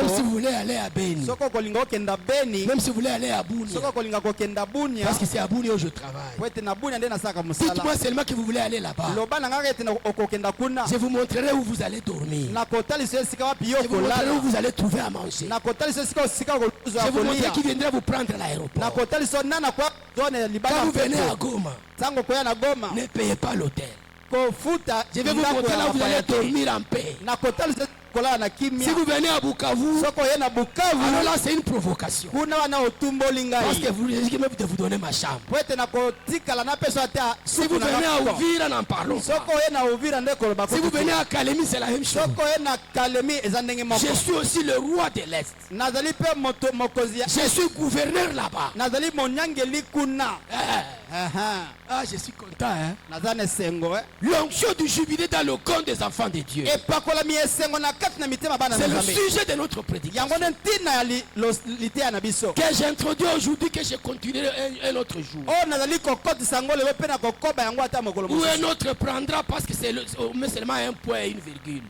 si vous voulez aller à Beni, même si vous voulez aller à Bunia, parce que c'est à Bunia où je travaille. Dites-moi seulement que vous voulez aller là-bas. Je vous montrerai où vous allez dormir. Je vous montrerai où vous allez trouver à manger. Je vous montrerai qui viendra vous prendre à l'aéroport. Quand vous venez à Goma, ne payez pas l'hôtel. Je vais vous montrer là où vous allez dormir en paix. Si vous venez à Bukavu, alors là c'est une provocation. Parce que vous risquez même de vous donner ma chambre. Si vous venez à Uvira, n'en parlons pas. Si vous venez à Kalemi, c'est la même chose. Je suis aussi le roi de l'Est. Je suis gouverneur là-bas. Ah, je suis content. Hein? L'onction du jubilé dans le camp des enfants de Dieu. C'est le sujet de notre prédication. Que j'introduis aujourd'hui, que je continuerai un autre jour. Ou un autre prendra parce que c'est seulement un point et une virgule.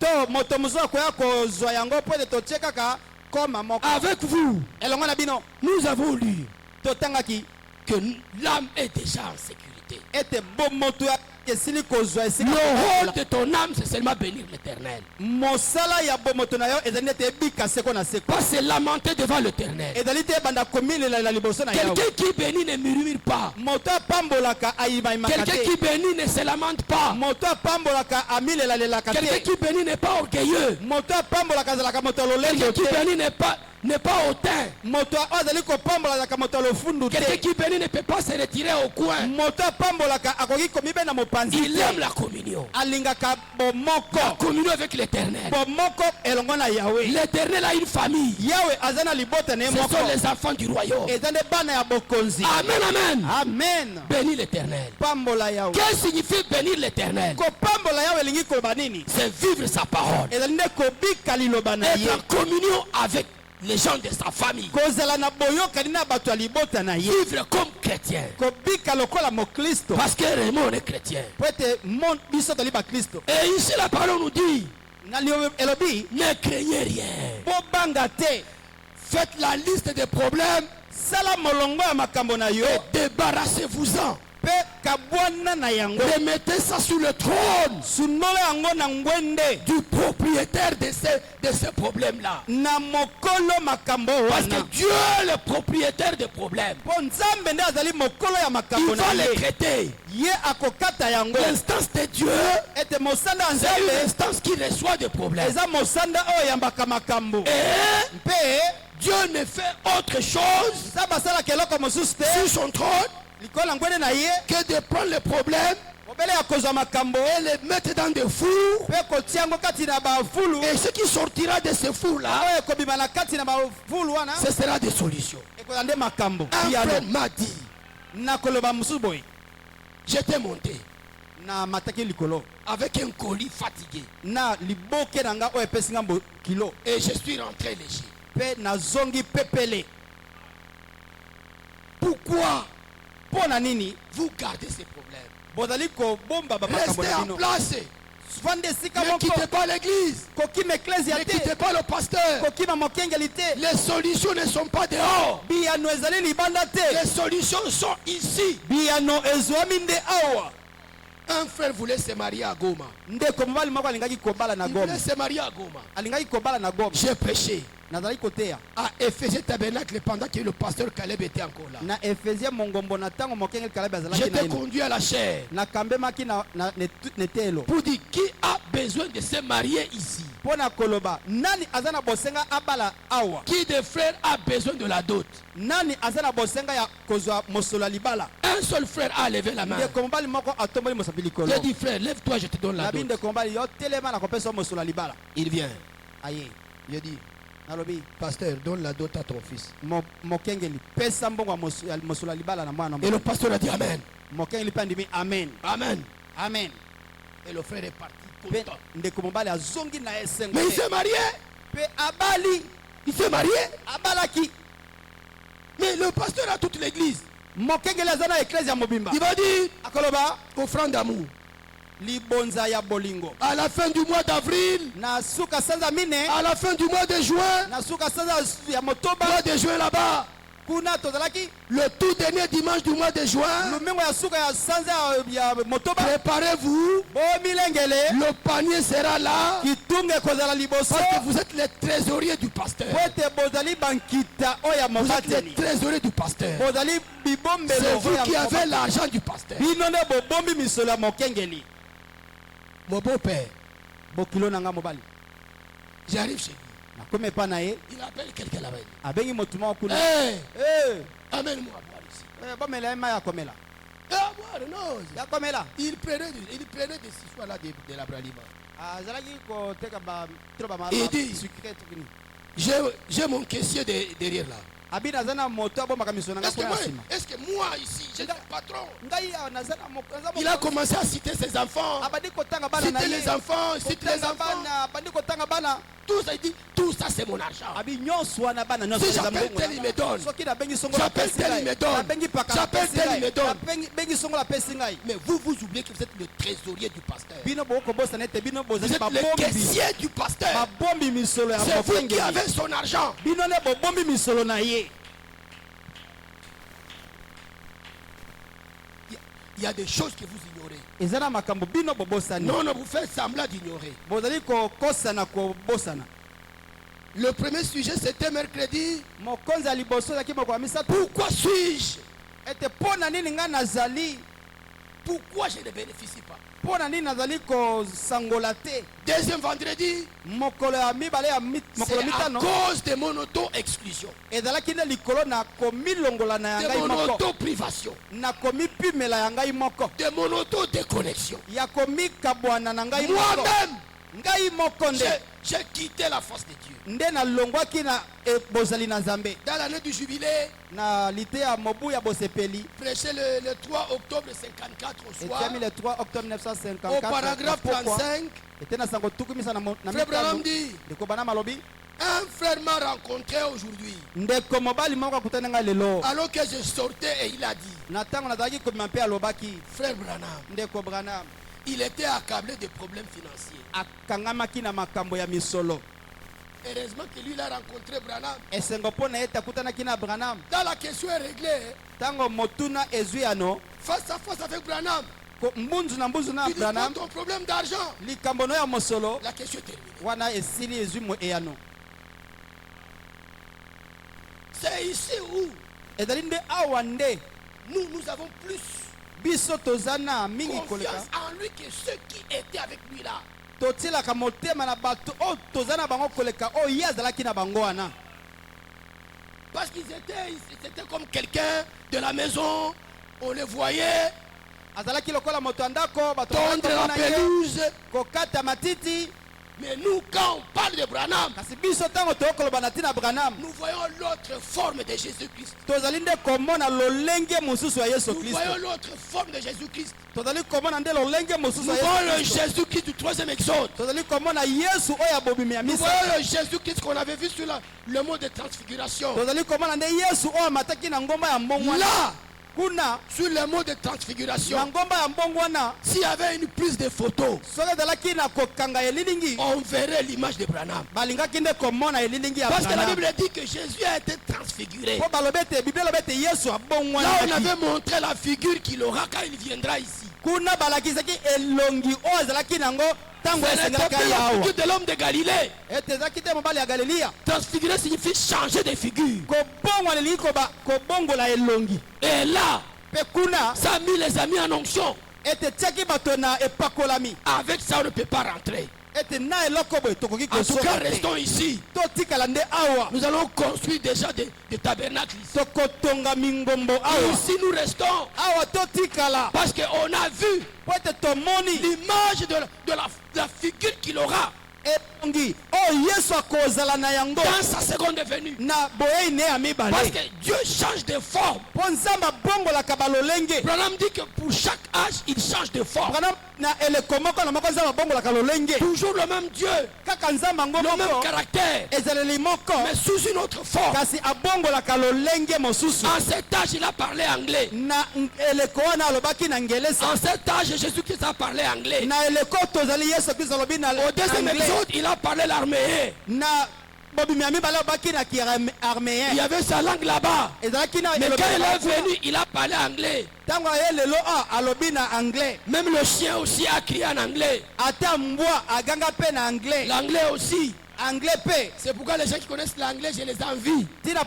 Avec vous, nous avons lu que l'âme est déjà en sécurité. Le rôle de ton âme, c'est seulement bénir l'Éternel. Pas se lamenter devant l'Éternel. Quelqu'un qui bénit ne murmure pas. Quelqu'un qui bénit ne se lamente pas. Quelqu'un qui bénit n'est pas orgueilleux. Quelqu'un qui bénit n'est pas hautain. Quelqu'un qui bénit ne peut pas se retirer au coin. Il aime la communion. La communion avec l'Éternel. L'Éternel a une famille. Ce sont les enfants du royaume. Amen, amen. Amen. Bénis l'Éternel. Qu'est-ce que signifie bénir l'Éternel? C'est vivre sa parole. Être en communion avec les gens de sa famille. Vivre comme chrétien. Parce que réellement on est chrétien. Et ici la parole nous dit, ne craignez rien. Faites la liste des problèmes et débarrassez-vous-en. Remettez ça sur le trône du propriétaire de ce problème-là. Parce que Dieu est le propriétaire des problèmes. Il va les traiter. L'instance de Dieu, c'est une instance qui reçoit des problèmes. Et Dieu ne fait autre chose sur son trône que de prendre les problèmes et les mettre dans des fours. Et ce qui sortira de ces fours-là, ce sera des solutions. Un frère m'a dit, j'étais monté avec un colis fatigué. Et je suis rentré léger. Pourquoi vous gardez ces problèmes? Restez en place. Ne quittez pas l'église. Ne quittez pas le pasteur. Les solutions ne sont pas dehors. Les solutions sont ici. Un frère voulait se marier à Goma. Il voulait se marier à Goma. J'ai prêché à Ephésiens Tabernacle pendant que le pasteur Caleb était encore là. J'étais conduit à la chair pour dire qui a besoin de se marier ici. Qui des frères a besoin de la dot? Un seul frère a levé la main. J'ai dit frère, lève-toi, je te donne la dot. Il vient. J'ai dit pasteur, donne la dot à ton fils. Et le pasteur a dit amen. Amen. Amen. Amen. Et le frère est parti content. Mais il s'est marié. Il s'est marié. Mais le pasteur a toute l'église. Il va dire offrande d'amour. À la fin du mois d'avril, à la fin du mois de juin, mois de juin là-bas, le tout dernier dimanche du mois de juin, préparez-vous, le panier sera là, parce que vous êtes les trésoriers du pasteur. Vous êtes les trésoriers du pasteur. C'est vous qui avez l'argent du pasteur. Mon beau-père, j'arrive chez lui. Il appelle quelqu'un là-bas. Hey, amène-moi à boire ici. Non. Il prenait de ce soir-là de l'abraliment. Il dit, j'ai mon caissier derrière là. Est-ce que moi ici, j'ai un patron? Il a commencé à citer ses enfants. Citer les enfants, citer les enfants. Tout ça, il dit, tout ça c'est mon argent. Si j'appelle tel, il me donne. J'appelle tel, il me donne. J'appelle tel, il me donne. Mais vous oubliez que vous êtes le trésorier du pasteur. Vous êtes le caissier du pasteur. C'est vous qui avez son argent. Il y a des choses que vous ignorez. Non, vous faites semblant d'ignorer. Le premier sujet c'était mercredi. Pourquoi suis-je? Pourquoi je ne bénéficie pas? Deuxième vendredi, c'est à cause de mon auto-exclusion, de mon auto-privation, de mon auto-déconnexion. Moi-même, j'ai quitté la force de Dieu. Dans l'année du jubilé, prêché le 3 octobre 54 au soir, le 3 octobre 1954, au paragraphe 35, Frère Branham dit, un frère m'a rencontré aujourd'hui, alors que je sortais, et il a dit, Frère Branham, il était accablé de problèmes financiers. Heureusement que lui il a rencontré Branham. Dans la question est réglée. Face à face avec Branham. Il dit ton problème d'argent. La question est terminée. C'est ici où nous avons plus confiance en lui que ceux qui étaient avec lui là. Parce qu'ils étaient comme quelqu'un de la maison, on les voyait tondre la pelouse. Mais nous, quand on parle de Branham, nous voyons l'autre forme de Jésus-Christ. Nous voyons l'autre forme de Jésus-Christ. Nous voyons le Jésus-Christ du troisième exode. Nous voyons le Jésus-Christ qu'on avait vu sur le mot de transfiguration. Là, sur le mot de transfiguration, s'il y avait une prise de photos, on verrait l'image de Branham. Parce que la Bible dit que Jésus a été transfiguré. Là, on avait montré la figure qu'il aura quand il viendra ici. C'est la figure de l'homme de Galilée. Transfigurer signifie changer de figure. Et là, ça a mis les amis en onction. Avec ça, on ne peut pas rentrer. En tout cas, restons ici. Nous allons construire déjà des tabernacles ici. Ici, nous restons. Parce qu'on a vu l'image de la figure qu'il aura dans sa seconde venue. Parce que Dieu change de forme. Branham dit que pour chaque âge, il change de forme. Toujours le même Dieu, le même caractère, mais sous une autre forme. En cet âge, il a parlé anglais. En cet âge, Jésus-Christ a parlé anglais. Au deuxième épisode, il a parlé l'arméen. Il y avait sa langue là-bas. Mais quand il est venu, il a parlé anglais. Même le chien aussi a crié en anglais. L'anglais aussi. C'est pourquoi les gens qui connaissent l'anglais, je les envie. La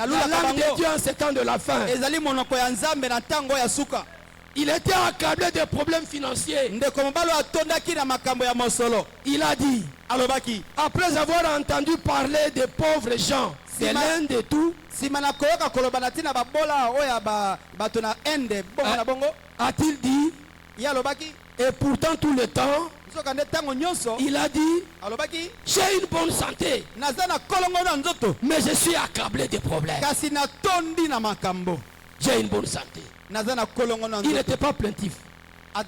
langue de Dieu en ces temps de la fin. Il était accablé de problèmes financiers. Il a dit, après avoir entendu parler des pauvres gens, de l'Inde et tout, a-t-il dit, et pourtant tout le temps, il a dit, j'ai une bonne santé, mais je suis accablé de problèmes. J'ai une bonne santé. Il n'était pas plaintif. Et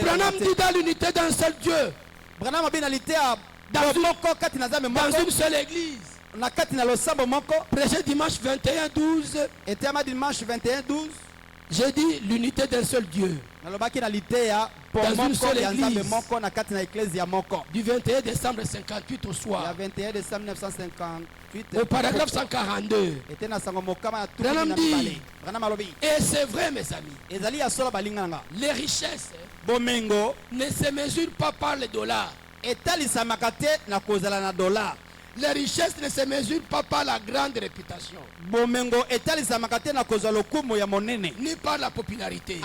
Branham dit dans l'unité d'un seul Dieu, dans une seule église, prêché dimanche 21-12, j'ai dit l'unité d'un seul Dieu. Dans une seule église, du 21 décembre 58 au soir, au paragraphe 142, Branham dit, et c'est vrai mes amis, les richesses ne se mesurent pas par les dollars. Les richesses ne se mesurent pas par la grande réputation, ni par la popularité.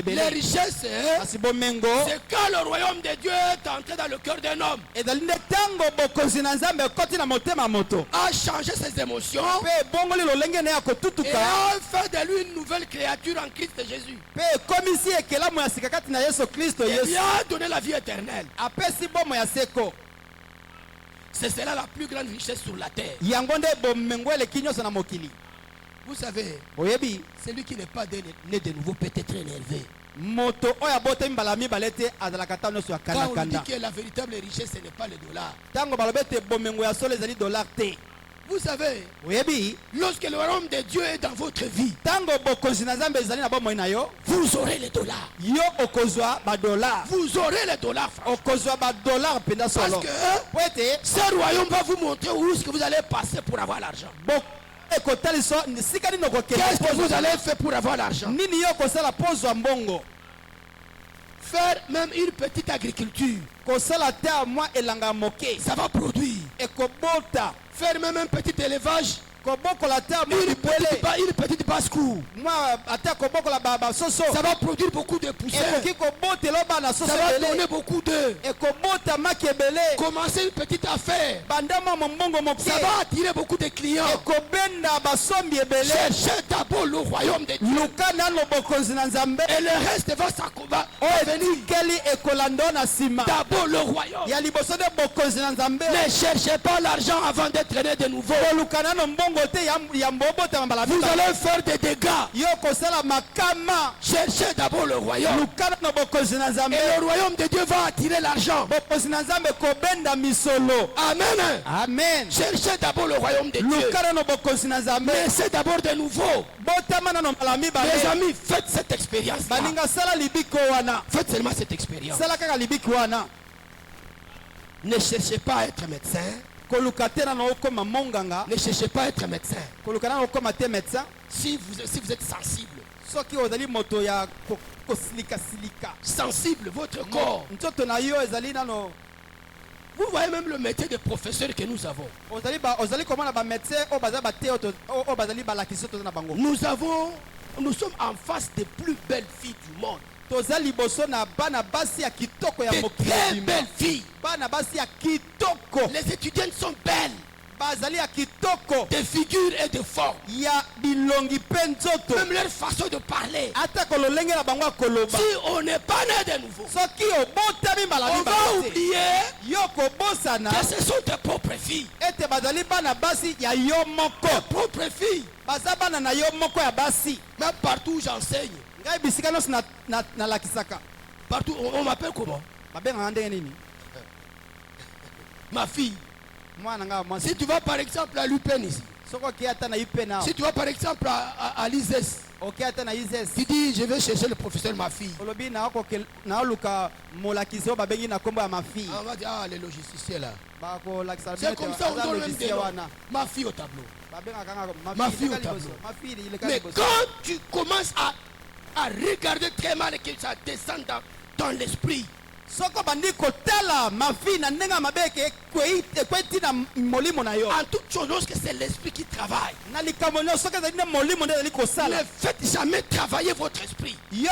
Les richesses, c'est quand le royaume de Dieu est entré dans le cœur d'un homme, a changé ses émotions et a fait de lui une nouvelle créature en Christ Jésus. Et lui a donné la vie éternelle. C'est cela la plus grande richesse sur la terre. Vous savez, celui qui n'est pas né de nouveau peut être élevé. Quand on dit que la véritable richesse, ce n'est pas le dollar. Vous savez, lorsque le royaume de Dieu est dans votre vie, vous aurez les dollars. Vous aurez les dollars. Parce que ce royaume va vous montrer où est-ce que vous allez passer pour avoir l'argent. Qu'est-ce que vous allez faire pour avoir l'argent? Faire même une petite agriculture, ça va produire. Faire même un petit élevage, une petite basse-cour, ça va produire beaucoup de poussière, ça va donner beaucoup d'œufs. Commencer une petite affaire, ça va attirer beaucoup de clients. Cherchez d'abord le royaume de Dieu et le reste va venir. D'abord le royaume. Ne cherchez pas l'argent avant d'être né de nouveau. Vous allez faire des dégâts. Cherchez d'abord le royaume. Et le royaume de Dieu va attirer l'argent. Amen. Amen. Cherchez d'abord le royaume de Dieu. Mais c'est d'abord de nouveau. Mes amis, faites cette expérience. Faites seulement cette expérience. Ne cherchez pas à être médecin. Ne cherchez pas à être médecin. Si vous êtes sensible. Sensible, votre corps. Vous voyez même le métier de professeur que nous avons. Nous sommes en face des plus belles filles du monde. De très belles filles. Les étudiantes sont belles. De figures et de formes. Même leur façon de parler. Si on n'est pas né de nouveau, on va oublier que ce sont tes propres filles. Tes propres filles. Même partout où j'enseigne. Partout, on m'appelle comment? Ma fille. Si tu vas par exemple à l'UPEN ici, si tu vas par exemple à l'ISES, tu dis je vais chercher le professeur ma fille. On va dire ah les logisticiens là. C'est comme ça on donne même des noms. Ma fille au tableau. Ma fille au tableau. Mais quand tu commences à regarder très mal et que ça descend dans l'esprit, en toute chose, lorsque c'est l'esprit qui travaille, ne faites jamais travailler votre esprit. S'il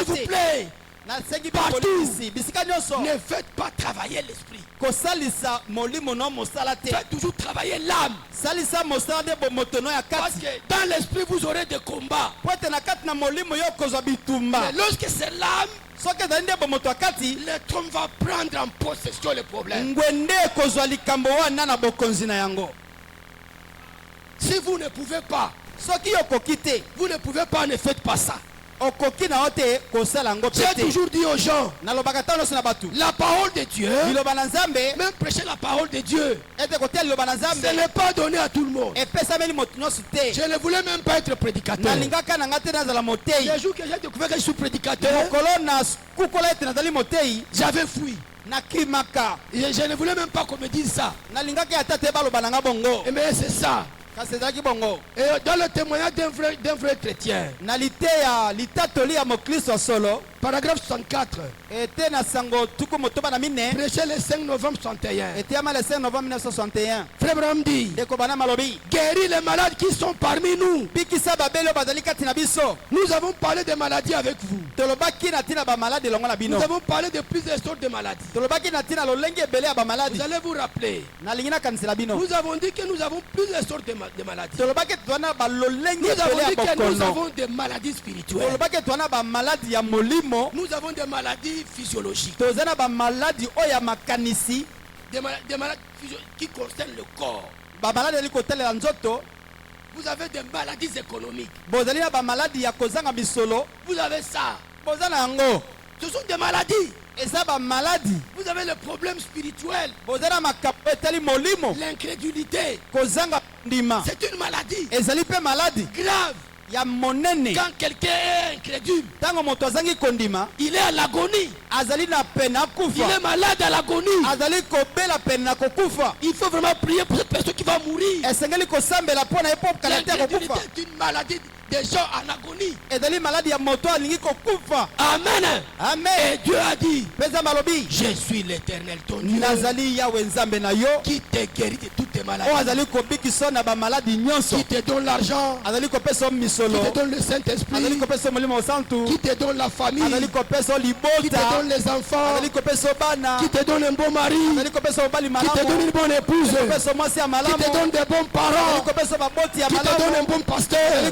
vous plaît, partout, ne faites pas travailler l'esprit. Faites toujours travailler l'âme. Parce que dans l'esprit vous aurez des combats. Mais lorsque c'est l'âme, le trône va prendre en possession le problème. Si vous ne pouvez pas, vous ne pouvez pas, ne faites pas ça. J'ai toujours dit aux gens, la parole de Dieu, même prêcher la parole de Dieu, ce n'est pas donné à tout le monde. Je ne voulais même pas être prédicateur. Le jour que j'ai découvert que je suis prédicateur, j'avais fui. Et je ne voulais même pas qu'on me dise ça. Mais c'est ça. Et dans le témoignage d'un vrai chrétien, paragraphe 64, prêché le 5 novembre 61. Frère Branham dit, guéris les malades qui sont parmi nous. Nous avons parlé des maladies avec vous. Nous avons parlé de plusieurs sortes de maladies. Vous allez vous rappeler. Nous avons dit que nous avons plusieurs sortes de maladies. Nous avons dit que nous avons des maladies spirituelles. Nous avons des maladies physiologiques. Des maladies qui concernent le corps. Vous avez des maladies économiques. Vous avez ça. Ce sont des maladies. Vous avez le problème spirituel. L'incrédulité. C'est une maladie grave. Quand quelqu'un est incrédule, il est à l'agonie. Il est malade à l'agonie. Il faut vraiment prier pour cette personne qui va mourir. L'incrédulité est une maladie des gens en agonie. Amen. Et Dieu a dit, je suis l'Éternel ton Dieu qui te guérit de toutes tes maladies, qui te donne l'argent, qui te donne le Saint-Esprit, qui te donne la famille, qui te donne les enfants, qui te donne un bon mari, qui te donne une bonne épouse, qui te donne des bons parents, qui te donne un bon pasteur,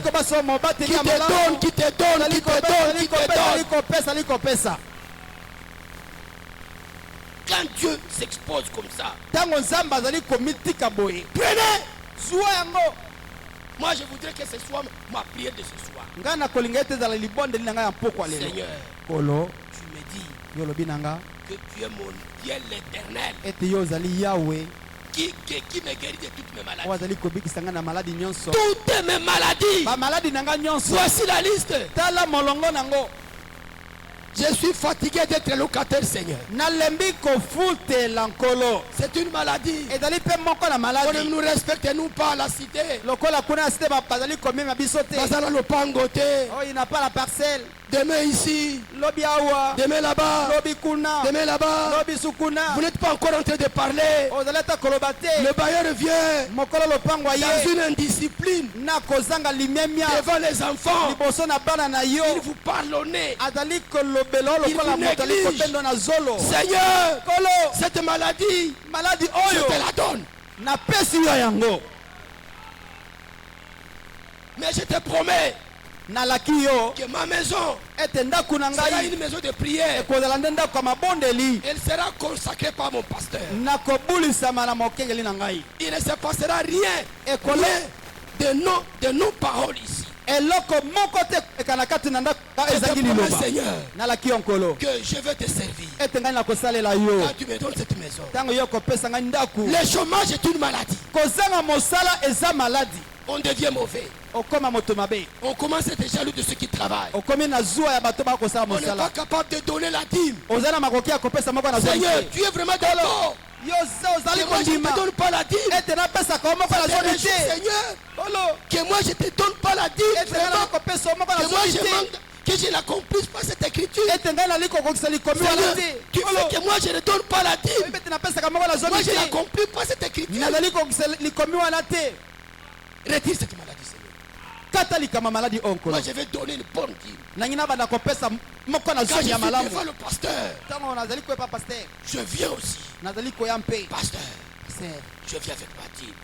qui te donne. Quand quand Dieu s'expose comme ça, prenez. Moi je voudrais que ce soit ma prière de ce soir. Seigneur, tu me dis que tu es mon Dieu l'éternel, qui me guérit de toutes mes maladies. Toutes mes maladies. Voici la liste. Je suis fatigué d'être locataire, Seigneur. C'est une maladie. On ne nous respecte nous pas à la cité. Il n'a pas la parcelle. Demain ici, demain là-bas, demain là-bas. Vous n'êtes pas encore en train de parler. Le bailleur vient dans une indiscipline devant les enfants. Il vous parle au nez. Il vous néglige. Seigneur, cette maladie, je te la donne. Mais je te promets que ma maison sera une maison de prière. Elle sera consacrée par mon pasteur. Il ne se passera rien de nos paroles ici. Je te promets, Seigneur, que je vais te servir quand tu me donnes cette maison. Le chômage est une maladie. On devient mauvais. On commence à être jaloux de ceux qui travaillent. On n'est pas capable de donner la dîme. Seigneur, tu es vraiment d'accord. Que moi je ne te donne pas la dîme. Seigneur, que moi je ne te donne pas la dîme. Que moi je manque, que je n'accomplisse pas cette écriture. Seigneur, tu veux que moi je ne donne pas la dîme. Moi je n'accomplis pas cette écriture. Retire cette maladie, Seigneur. Moi je vais donner une bonne dîme. Quand je suis devant le pasteur, je viens aussi. Pasteur, je viens avec ma dîme.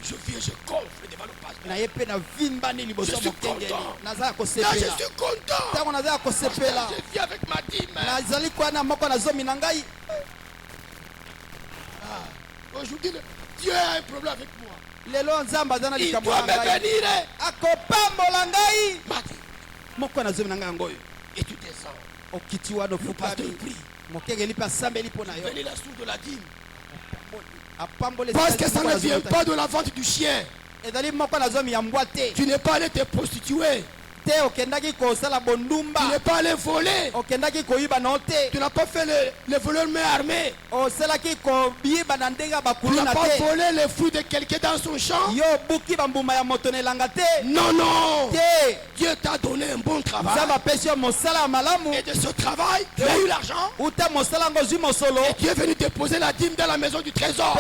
Je viens, je gonfle devant le pasteur. Je suis content. Là, je suis content. Pasteur, je viens avec ma dîme. Aujourd'hui, Dieu a un problème avec moi. Il doit me bénir. Et tu descends. Le pasteur prie. Venez la source de la dîme. Parce que ça ne vient pas de la vente du chien. Tu n'es pas allé te prostituer. Tu n'es pas allé voler. Tu n'as pas fait le voleur main armée. Tu n'as pas volé les fruits de quelqu'un dans son champ. Non, non. Dieu t'a donné un bon travail. Et de ce travail, tu as eu l'argent. Et tu es venu déposer la dîme dans la maison du trésor.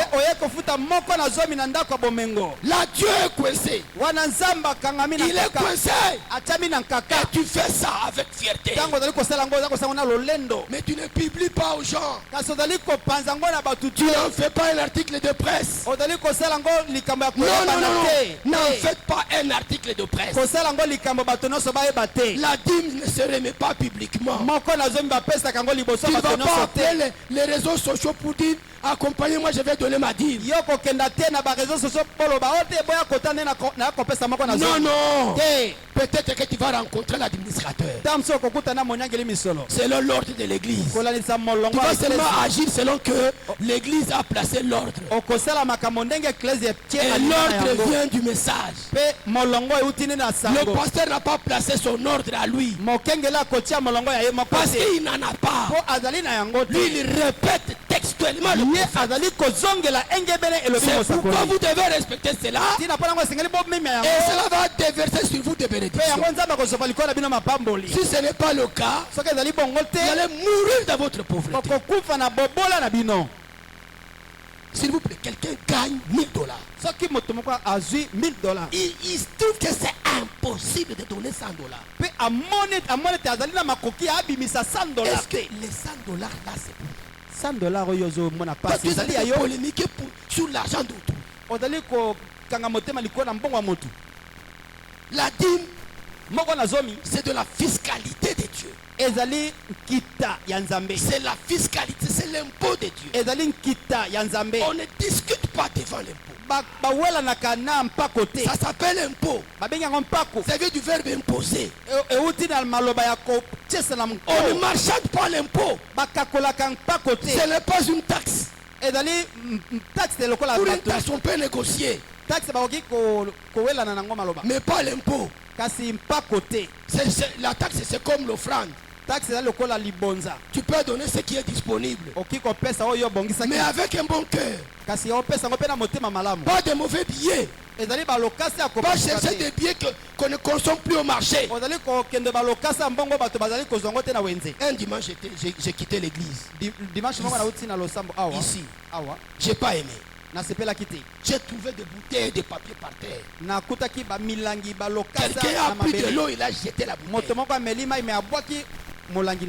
Là, Dieu est coincé. Il est coincé. Et tu fais ça avec fierté. Mais tu ne publies pas aux gens. Tu n'en fais pas un article de presse. Non, non, non. N'en faites pas un article de presse. La dîme ne se remet pas publiquement. Tu ne vas pas appeler les réseaux sociaux pour dire accompagnez-moi, je vais donner ma dîme. Non, non. Peut-être que tu vas rencontrer l'administrateur. Selon l'ordre de l'église. Tu vas seulement agir selon que l'église a placé l'ordre. Et l'ordre vient du message. Le pasteur n'a pas placé son ordre à lui. Parce qu'il n'en a pas. Lui, il répète textuellement le prophète. C'est pourquoi vous devez respecter cela. Et cela va déverser sur vous des bénédictions. Si ce n'est pas le cas, vous allez mourir dans votre pauvreté. S'il vous plaît, quelqu'un gagne $1000. Il se trouve que c'est impossible de donner $100. Est-ce que les $100 là, c'est pour parce que vous allez polémiquer sur l'argent d'autrui. La dîme c'est de la fiscalité de Dieu. C'est la fiscalité, c'est l'impôt de Dieu. On ne discute pas devant l'impôt. Ça s'appelle impôt. Ça vient du verbe imposer. On ne marchande pas l'impôt. Ce n'est pas une taxe. Pour une taxe, on peut négocier. Mais pas l'impôt. La taxe, c'est comme l'offrande. Tu peux donner ce qui est disponible. Mais avec un bon cœur. Pas de mauvais billets. Pas chercher des billets qu'on ne consomme plus au marché. Un dimanche, j'ai quitté l'église. Ici. J'ai pas aimé. J'ai trouvé des bouteilles de papier par terre. Quelqu'un a pris de l'eau, il a jeté la bouteille.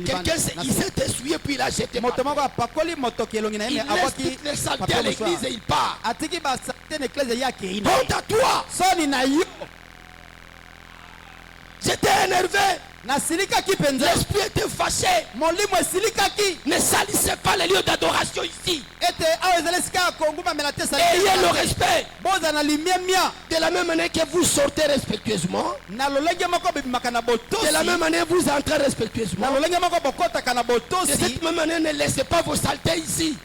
Quelqu'un il s'est essuyé puis il a jeté. Il laisse toutes les saletés à l'église et il part. Honte à toi. J'étais énervé. L'esprit était fâché. Ne salissez pas les lieux d'adoration ici. Ayez le respect. De la même manière que vous sortez respectueusement, de la même manière vous entrez respectueusement, de cette même manière ne laissez pas vos saletés ici.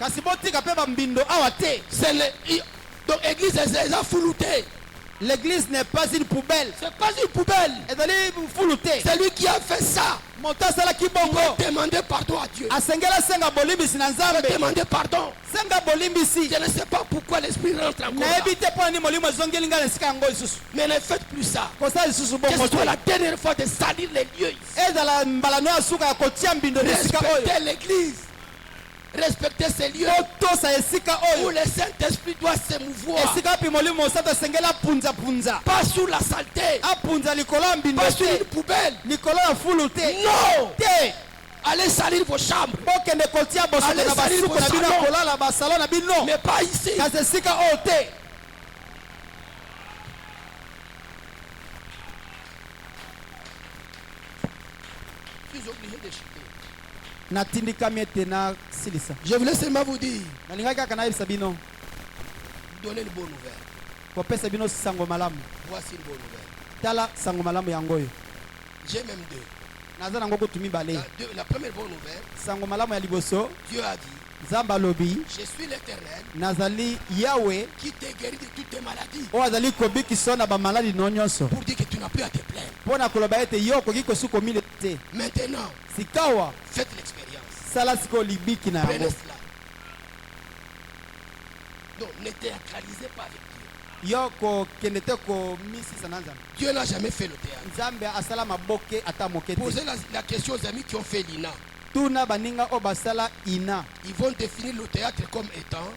Donc l'église est fouloutée. L'église n'est pas une poubelle. C'est pas une poubelle. C'est lui qui a fait ça. Il va demander pardon à Dieu. Demander pardon. Je ne sais pas pourquoi l'esprit rentre encore là. Mais ne faites plus ça. Que ce soit la dernière fois de salir les lieux ici. Respectez l'église. Respectez ces lieux où le Saint-Esprit doit se mouvoir. Pas sous la saleté. Pas sous une poubelle. Non. Allez salir vos chambres. Allez salir vos salons. Mais pas ici. Je suis obligé de chuter. Je voulais seulement vous dire, donnez une bonne nouvelle. Voici une bonne nouvelle. J'ai même deux. La première bonne nouvelle, Dieu a dit, je suis l'Éternel qui te guérit de toutes tes maladies. Pour dire que tu n'as plus à te plaindre. Maintenant, faites l'expérience. Prenez cela. Donc ne théâtralisez pas avec Dieu. Dieu n'a jamais fait le théâtre. Posez la question aux amis qui ont fait l'INA. Ils vont définir le théâtre comme étant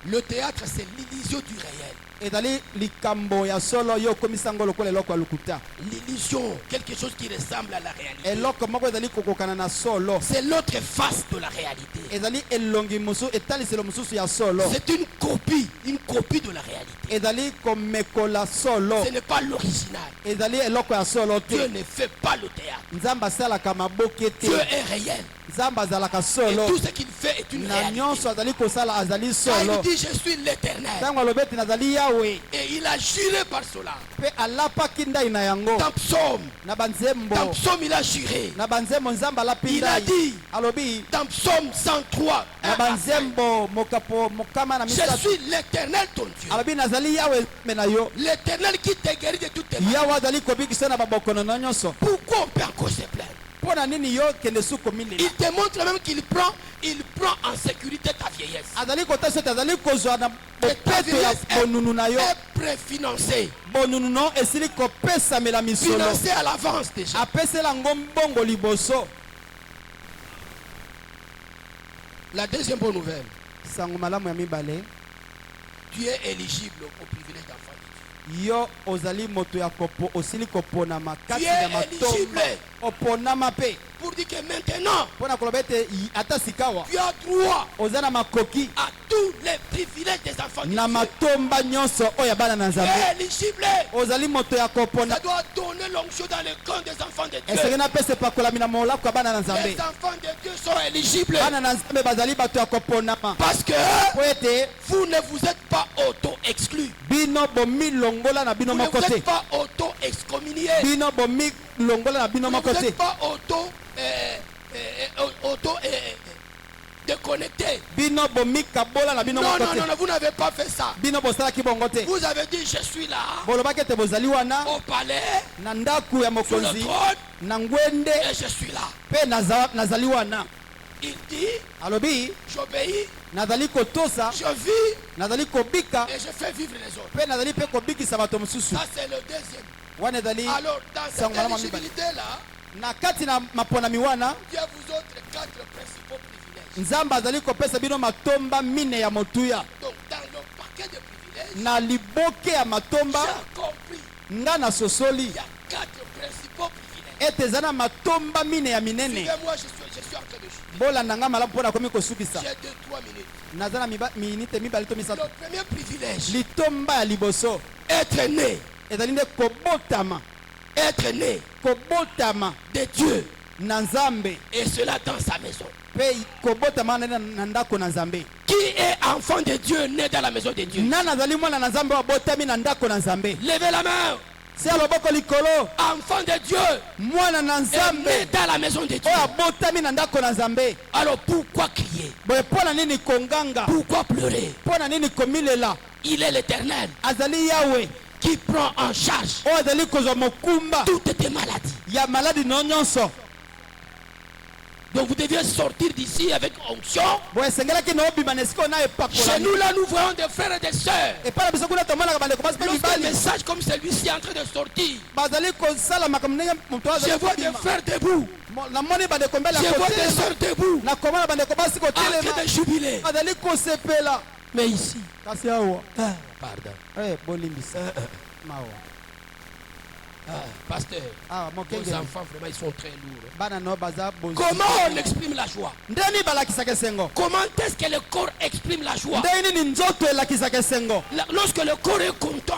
le théâtre, c'est l'illusion du réel. L'illusion, quelque chose qui ressemble à la réalité. C'est l'autre face de la réalité. C'est une copie de la réalité. Ce n'est pas l'original. Dieu ne fait pas le théâtre. Dieu est réel. Et tout ce qu'il fait est une réalité. Quand il dit je suis l'Éternel, et il a juré par cela. Dans Psaume, il a juré. Il a dit dans Psaume 103, je suis l'Éternel ton Dieu. L'Éternel qui te guérit de toutes tes maladies. Pourquoi on peut encore se plaindre? Il te montre même qu'il prend en sécurité ta vieillesse. Et ta vieillesse est préfinancée. Financée à l'avance déjà. La deuxième bonne nouvelle. Tu es éligible au privilège d'enfant de Dieu. Tu es éligible Pour dire que maintenant, tu as droit à tous les privilèges des enfants de Dieu. Tu es éligible. Ça doit donner l'onction dans le camp des enfants de Dieu. Les enfants de Dieu sont éligibles. Parce que vous ne vous êtes pas auto-exclus. Vous ne vous êtes pas auto-excommunié. Vous ne vous êtes pas déconnecté. Non, vous n'avez pas fait ça. Vous avez dit je suis là au palais, sur le trône, et je suis là. Il dit j'obéis, je vis et je fais vivre les autres. Ça c'est le deuxième. Alors dans cette éligibilité-là, Dieu vous offre 4 principaux privilèges. Donc dans le paquet de privilèges, j'ai compris. Il y a 4 principaux privilèges. Suivez-moi, je suis en train de chuter. J'ai 2-3 minutes. Le premier privilège, être né. Être né de Dieu, et cela dans sa maison. Qui est enfant de Dieu né dans la maison de Dieu? Levez la main. Enfant de Dieu est né dans la maison de Dieu. Alors pourquoi crier? Pourquoi pleurer? Il est l'Éternel qui prend en charge toutes tes maladies. Donc vous deviez sortir d'ici avec onction. Chez nous là, nous voyons des frères et des sœurs. Lorsqu'un message comme celui-ci est en train de sortir, je vois des frères debout. Je vois des sœurs debout. En train de jubiler. Mais ici, pardon. Pasteur, vos enfants vraiment ils sont très lourds. Comment on exprime la joie? Comment est-ce que le corps exprime la joie? Lorsque le corps est content,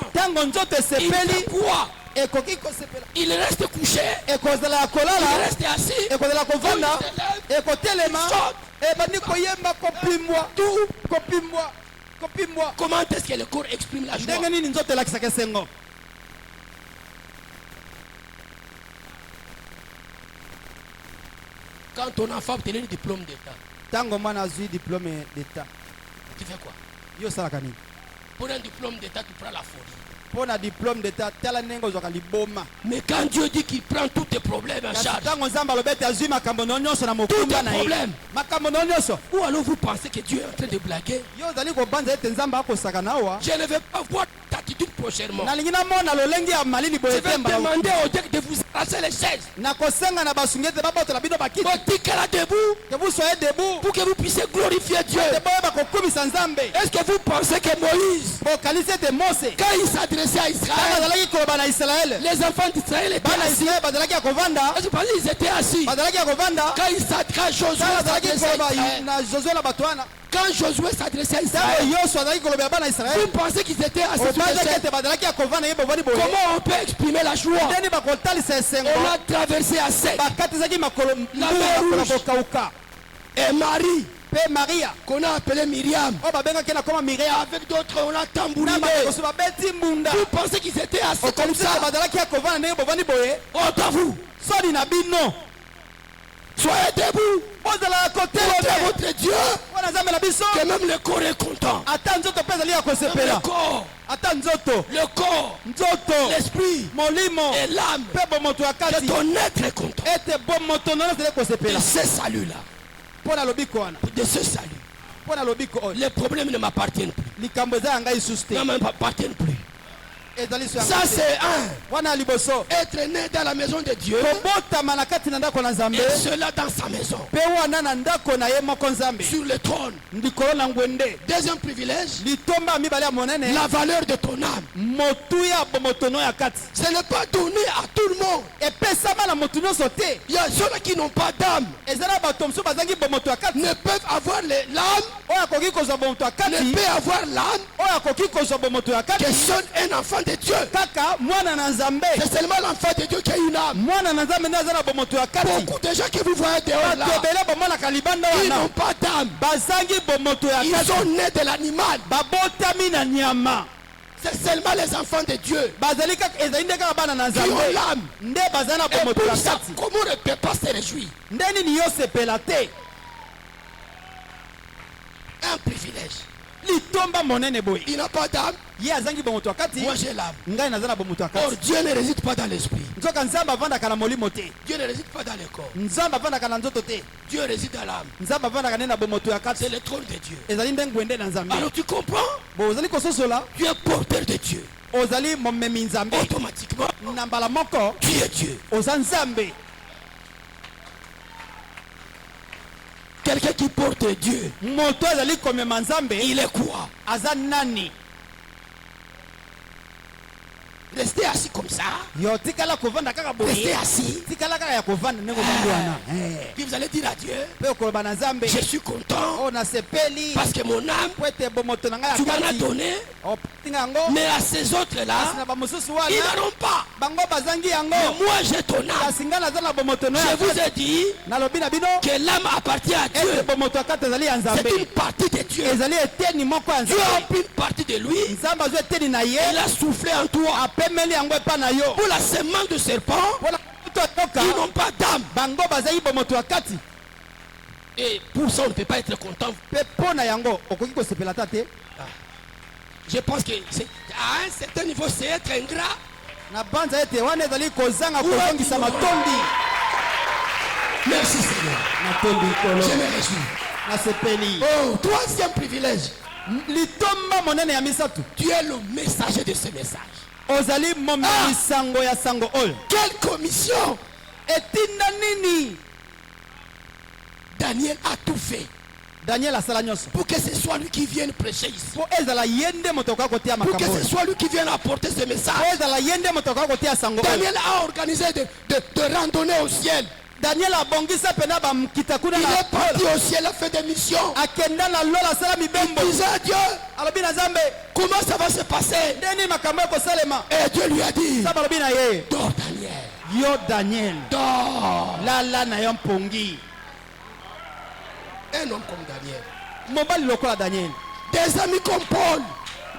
il fait quoi? Il reste couché, il reste assis, comment est-ce que le corps exprime la joie? Quand ton enfant obtient le diplôme d'État, tu fais quoi? Pour un diplôme d'État, tu prends la folie. Mais quand Dieu dit qu'il prend tous tes problèmes en charge, tous tes problèmes, ou alors vous pensez que Dieu est en train de blaguer? Je ne vais pas voir ta attitude prochainement. Je vais demander au Dieu de vous arracher les chaises. Que vous soyez debout pour que vous puissiez glorifier Dieu. Est-ce que vous pensez que Moïse, quand il s'adressait à Israël, les enfants d'Israël étaient assis? Est-ce que vous pensez qu'ils étaient assis? Quand Quand Josué s'adressait à Israël, vous pensez qu'ils étaient assis sur les chaises? Comment on peut exprimer la joie? On a traversé à sec la mer Rouge. Et Marie, qu'on a appelé Myriam, avec d'autres on a tambouriné. Vous pensez qu'ils étaient assis comme ça? Oh, t'as vous, soyez debout pour votre Dieu, que même le corps est content. Le corps, l'esprit et l'âme de ton être est content. Et ce salut-là, de ce salut, les problèmes ne m'appartiennent plus. Ne m'appartiennent plus. Ça c'est être né dans la maison de Dieu, et cela dans sa maison, sur le trône. Deuxième privilège, la valeur de ton âme. Ce n'est pas donné à tout le monde. monde. Et pesama na motu nyonso te. Il y a ceux qui n'ont pas d'âme. Ezala bato mosusu bazangi bomoto ya kati. Ne peuvent avoir l'âme. Oyo akoki kozwa bomoto ya kati. Ne peut avoir l'âme. Oyo akoki kozwa bomoto ya kati. Que seul un enfant de Dieu. Kaka mwana na Nzambe. C'est seulement l'enfant de Dieu qui a une âme. Mwana na Nzambe nde aza na bomoto ya kati. Beaucoup de gens que vous voyez dehors là, bato ebele bamonaka libanda ils wana n'ont pas d'âme. bazangi bomoto ya Ils kati. sont nés de l'animal. Babotami na nyama. C'est seulement les enfants de Dieu bazali kaka ezali nde kaka bana na qui ont Nzambe l'âme. nde baza na Et bomoto pour ya ça, kati. comment on ne peut pas se réjouir? Nde nini yosepela te. Un privilège. Litomba monene boye. Il n'a pas d'âme. Ye azangi bomoto ya kati. Moi j'ai l'âme. Ngai naza na bomoto ya Or kati. Dieu ne réside pas dans l'esprit. Nzoka Nzambe avandaka na molimo te. Dieu ne réside pas dans le corps. Nzambe avandaka na nzoto te. Dieu réside dans l'âme. Nzambe avandaka nde na bomoto ya kati. C'est le trône de Dieu. Ezali nde ngwende na Nzambe. Alors tu comprends? Bo ozali kososola. Tu es porteur de Dieu. Ozali momemi Nzambe. Automatiquement, Na mbala moko. tu es Dieu. Oza Nzambe. Quelqu'un qui porte Dieu, Moto ezali komema Nzambe. il est quoi? Aza nani? Restez assis comme ça. Yo tikala kovanda kaka boye. Restez assis. Tikala kaka ya kovanda ndenge kovanda wana. Puis vous allez dire à Dieu, Pe okoloba na Nzambe. je suis content Oh na sepeli. parce que mon âme, Po ete bomoto na ngai ya tu m'en as kati. donné. Oh tinga yango. Mais à ces autres-là, Na bamosusu ils wana. n'auront pas. Bango bazangi yango. Mais moi j'ai ton âme. Kasi nga naza na bomoto na Je ya vous kati. ai dit Nalobi na bino. que l'âme appartient à Ete Dieu. bomoto ya kati ezali ya Nzambe. C'est une partie de Dieu. Ezali eteni moko ya Dieu a Nzambe. pris une partie de lui. Nzambe azwi eteni na ye. Il a soufflé en toi. Apemeli yango epa na yo. Pour la semence de serpent, Mpona moto atoka. ils n'ont pas d'âme. Bango bazali bomoto ya kati. Et pour ça, on ne peut pas être content. Pe mpo na yango okoki kosepela ta te. Je pense que à un certain niveau, c'est être ingrat. Na banza ete wana ezali kozanga kozongisa matondi. Merci Seigneur. Matondi kolo. Je me réjouis. Na sepeli. Oh, troisième privilège. Litomba monene ya misato. Tu es le messager de ce message. Ozali momemi sango ya sango oyo. Quelle commission! Etinda nini? Daniel a tout fait Daniel asala nyonso. pour que ce soit lui qui vienne prêcher ici. Po ezala yende moto akoka kotia Pour que makambo. ce soit lui qui vienne apporter ce message. Po ezala yende moto akoka kotia sango oyo. Daniel a organisé de randonnées au ciel. Daniel abongisa pena bamkita kuna Il na est parti au ciel, a fait des missions. akenda na lola asala mibembo. Il disait à Dieu, Alobi na Nzambe. comment ça va se passer? Ndeni makambo ekosalema. Et Dieu lui a dit, Nzambe alobi na ye. dors Daniel, Yo Daniel. dors. Lala na yo mpongi. Un homme comme Daniel. Mobali lokola Daniel. Des amis comme Paul,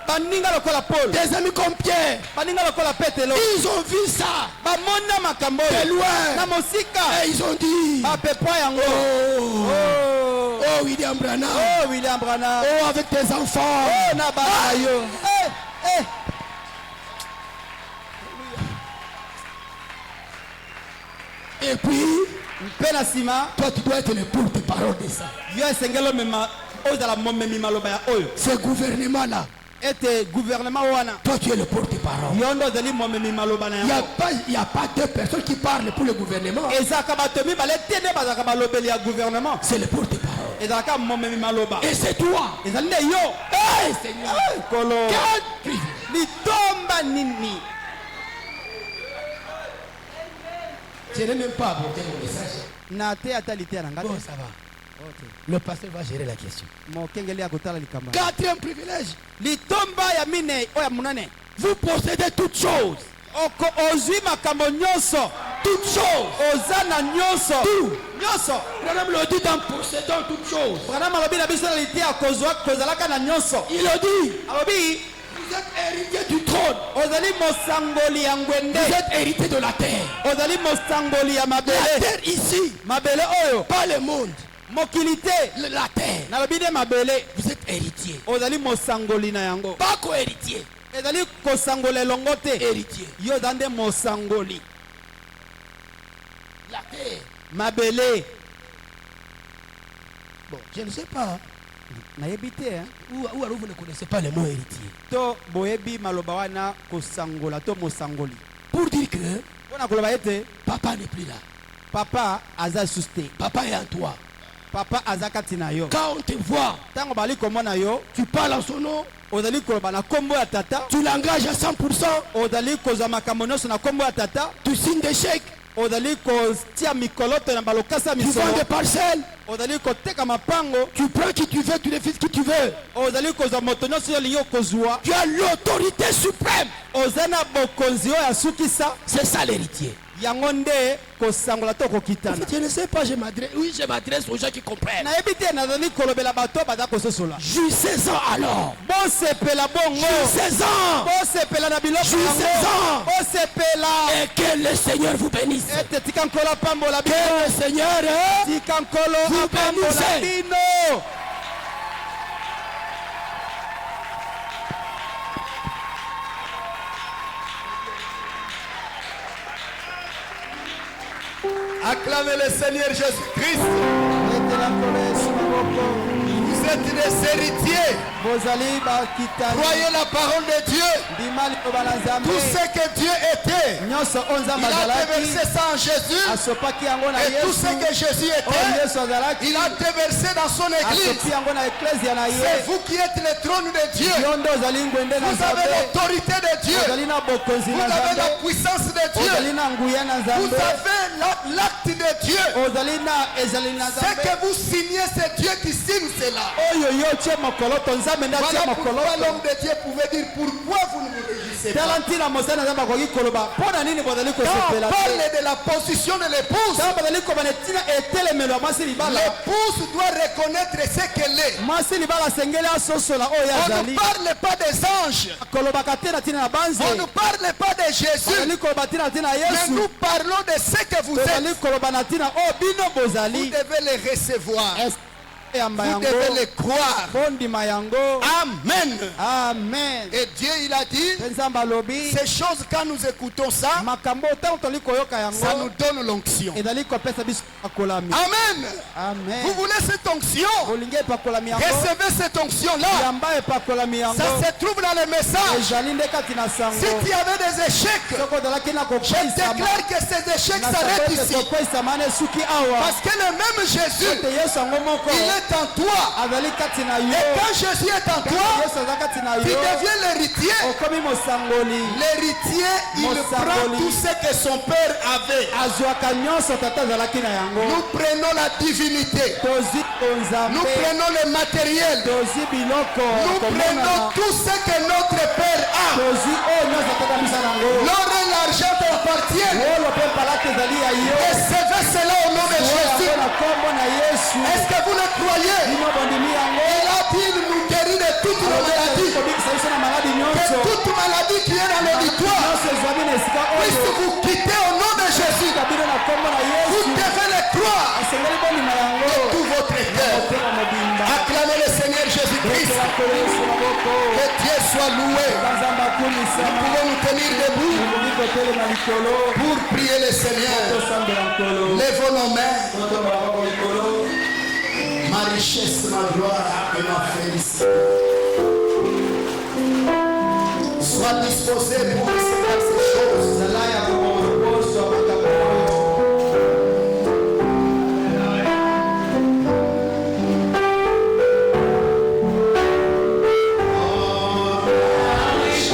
Baninga lokola Paul. des amis comme Pierre. Baninga lokola Petelo. Ils ont vu ça Bamona makambo de oyo. loin. Na mosika. Et ils ont dit, Bapepa yango. oh, Oh. oh William Branham, Oh William Branham. oh avec tes enfants. Oh na bana yo. Et puis, Mpe na sima. toi tu dois être le porte-parole de ça. Yo esengelo mema. Ozala momemi maloba ya oyo. Ce gouvernement-là, Ete gouvernement wana. toi tu es le porte-parole. Yo ndo ozali momemi maloba na Il yango. n'y a pas deux personnes qui parlent pour le gouvernement. Ezaka bato mibale te nde bazalaka balobeli ya gouvernement. C'est le porte-parole. Ezalaka momemi maloba. Et c'est toi. Ezali nde yo. Hey Seigneur. Kolo. Quel privilège. Litomba nini. Je n'ai même pas abordé le message. Na te ata litea na ngate. Bon, ça va. Le pasteur va gérer la question. Mokengeli ya kotala likamba. Quatrième privilège. Litomba ya mine oya munane. Vous possédez toutes choses. Oko ozwi makambo nyonso. Toutes choses. Oza na nyonso. Tout. Nyonso. Branham le dit en possédant toutes choses. Branham alobi na biso na litea kozalaka na nyonso. Il a dit, Alobi vous êtes héritier du trône. ozali mosangoli ya ngwende. Vous êtes héritier de la terre. Ozali mosangoli ya La mabele. terre ici, Mabele oyo. pas le monde. Mokili te. La terre. Nalobi nde mabele. Vous êtes héritier. Ozali mosangoli na yango. Pas co-héritier. Ezali kosangola elongo te. Héritier. Yo oza nde mosangoli. La terre. Mabele. Bon, je ne sais pas. Nayebi te hein. Ou alors vous ne connaissez pas le mot héritier. To boyebi maloba wana kosangola to mosangoli. Pour dire que Mpona koloba ete papa n'est plus là. papa aza suste. Papa est en toi. Papa azakati na yo. Quand on te voit, Tango bali komona yo, tu parles en son nom. ozali koloba na kombo ya tata. Tu l'engages à 100%. Ozali kozwa makambo nyonso na kombo ya tata. Tu signes des chèques. Ozali kotia mikoloto na balokasa Tu vends misolo. des parcelles. Ozali koteka mapango. Tu prends qui tu veux, tu les fais qui tu veux. Ozali kozwa moto nyonso yo lingi okozwa. Tu as l'autorité suprême. Oza na bokonzi oyo asukisa. C'est ça l'héritier. Yango nde kosangola to kokitana. Je ne sais pas, je m'adresse aux gens qui comprennent. Nayebi te nazali kolobela bato baza kososola. Jouissez-en alors. Bosepela bongo. Jouissez-en. Bosepela na biloko yango. Jouissez-en. Bosepela. Et que le Seigneur vous bénisse. Ete tika nkolo apambola Que bino. le Seigneur Tika nkolo vous apambola bénisse. bino. Acclamez le Seigneur Jésus-Christ. Ete la nkolo Yesu maboko. Vous êtes des héritiers. Bozali bakitani. Croyez la parole de Dieu. Bimali kobala nzambe. Tout ce que Dieu était, Nyonso oyo nzambe il a azalaki. déversé ça en Jésus. Asopaki yango na Et tout Yesu. ce que Jésus Oyo était, Yesu azalaki. il a déversé dans son église. Asopi yango na eklezia na C'est ye. vous qui êtes le trône de Dieu. Yo nde ozali ngwende na Vous avez nzambe. l'autorité de Dieu. Ozali na bokonzi Vous na avez la nzambe. puissance de Ozali Dieu. na nguya na Vous nzambe. avez l'acte de Dieu. Ozali na ezali na Ce nzambe. que vous signez, c'est Dieu qui signe cela. Oyo yo tie mokoloto nzambe nde atie Voilà pourquoi mokoloto. l'homme de Dieu pouvait dire pourquoi vous ne vous réjouissez pas. Tala ntina mosala nzambe akoki koloba mpo na nini bozali Quand on kosepela te. parle de la position de l'épouse, Tala bazali kobana ntina etelemelo ya mwasi libala. l'épouse doit reconnaître ce qu'elle est. Mwasi libala asengeli asosola oyo On ne azali. parle pas des anges. Kolobaka te na ntina na banze. On ne parle pas de Jésus. Ozali koloba te na ntina na Mais Yesu. nous parlons de ce que vous Tozali êtes. koloba na ntina oyo bino Vous bozali. devez les recevoir. Yamba Vous yango. devez les croire. Bondima yango. Amen. Amen. Et Dieu, il a dit, Mpe nzambe alobi. ces choses, quand nous écoutons ça, Makambo ntango toli koyoka ça nous yango. donne l'onction. Ezali kopesa biso pakolami. Amen. Amen. Vous voulez cette onction? Olingi epakolami yango. Recevez cette onction-là. Yamba epakolami yango. Ça se trouve dans le message. Ezali nde kati na Si sango. tu avais des échecs, Soko ozalaki na je kokweyisama. déclare que ces échecs s'arrêtent ici. kokweyisama na esuki awa. Parce que le même Jésus, Ete Yesu yango moko. il est en toi. Azali kati na yo. Et quand Jésus est en Kati toi, Yesu aza kati na tu yo. deviens l'héritier. Okomi mosangoli. L'héritier, il Mosangoli. prend tout ce que son père avait. Azwaka nyonso tata azalaki na yango. Nous prenons la divinité. Tozi onzambe. Nous prenons le matériel. Tozi biloko. Nous prenons tout ce que notre père a. Tozi oyo nyonso tata bisa nango. L'or et l'argent t'appartiennent. Wolo mpe mpalate ezali ya yo. Recevez cela au nom de Jésus. na kombo na Yesu. Est-ce que vous le croyez? Bino bondimi yango. Il a dit, il nous guérit de toutes nos maladies. kobikisa biso na maladi Que nyonso. toute maladie qui est dans l'auditoire Nyonso ezwami na esika puisse oyo. vous quitter au nom de Jésus. Bino na kombo na Vous Yesu. devez le croire Asengeli bondima yango. de tout votre cœur. Motema mobimba. Acclamez le Seigneur Jésus-Christ. Ekela Yesu maboko. Que Dieu soit loué. Nzambe Nous akumisama. pouvons nous tenir debout Okoki kotelema likolo. pour prier le Seigneur. Tosambela nkolo. Lèvons nos mains. Totoba maboko likolo. Ma richesse, ma gloire et ma félicité. Sois disposé pour recevoir ces choses. Zala ya kuboso makambo oyo. Oh,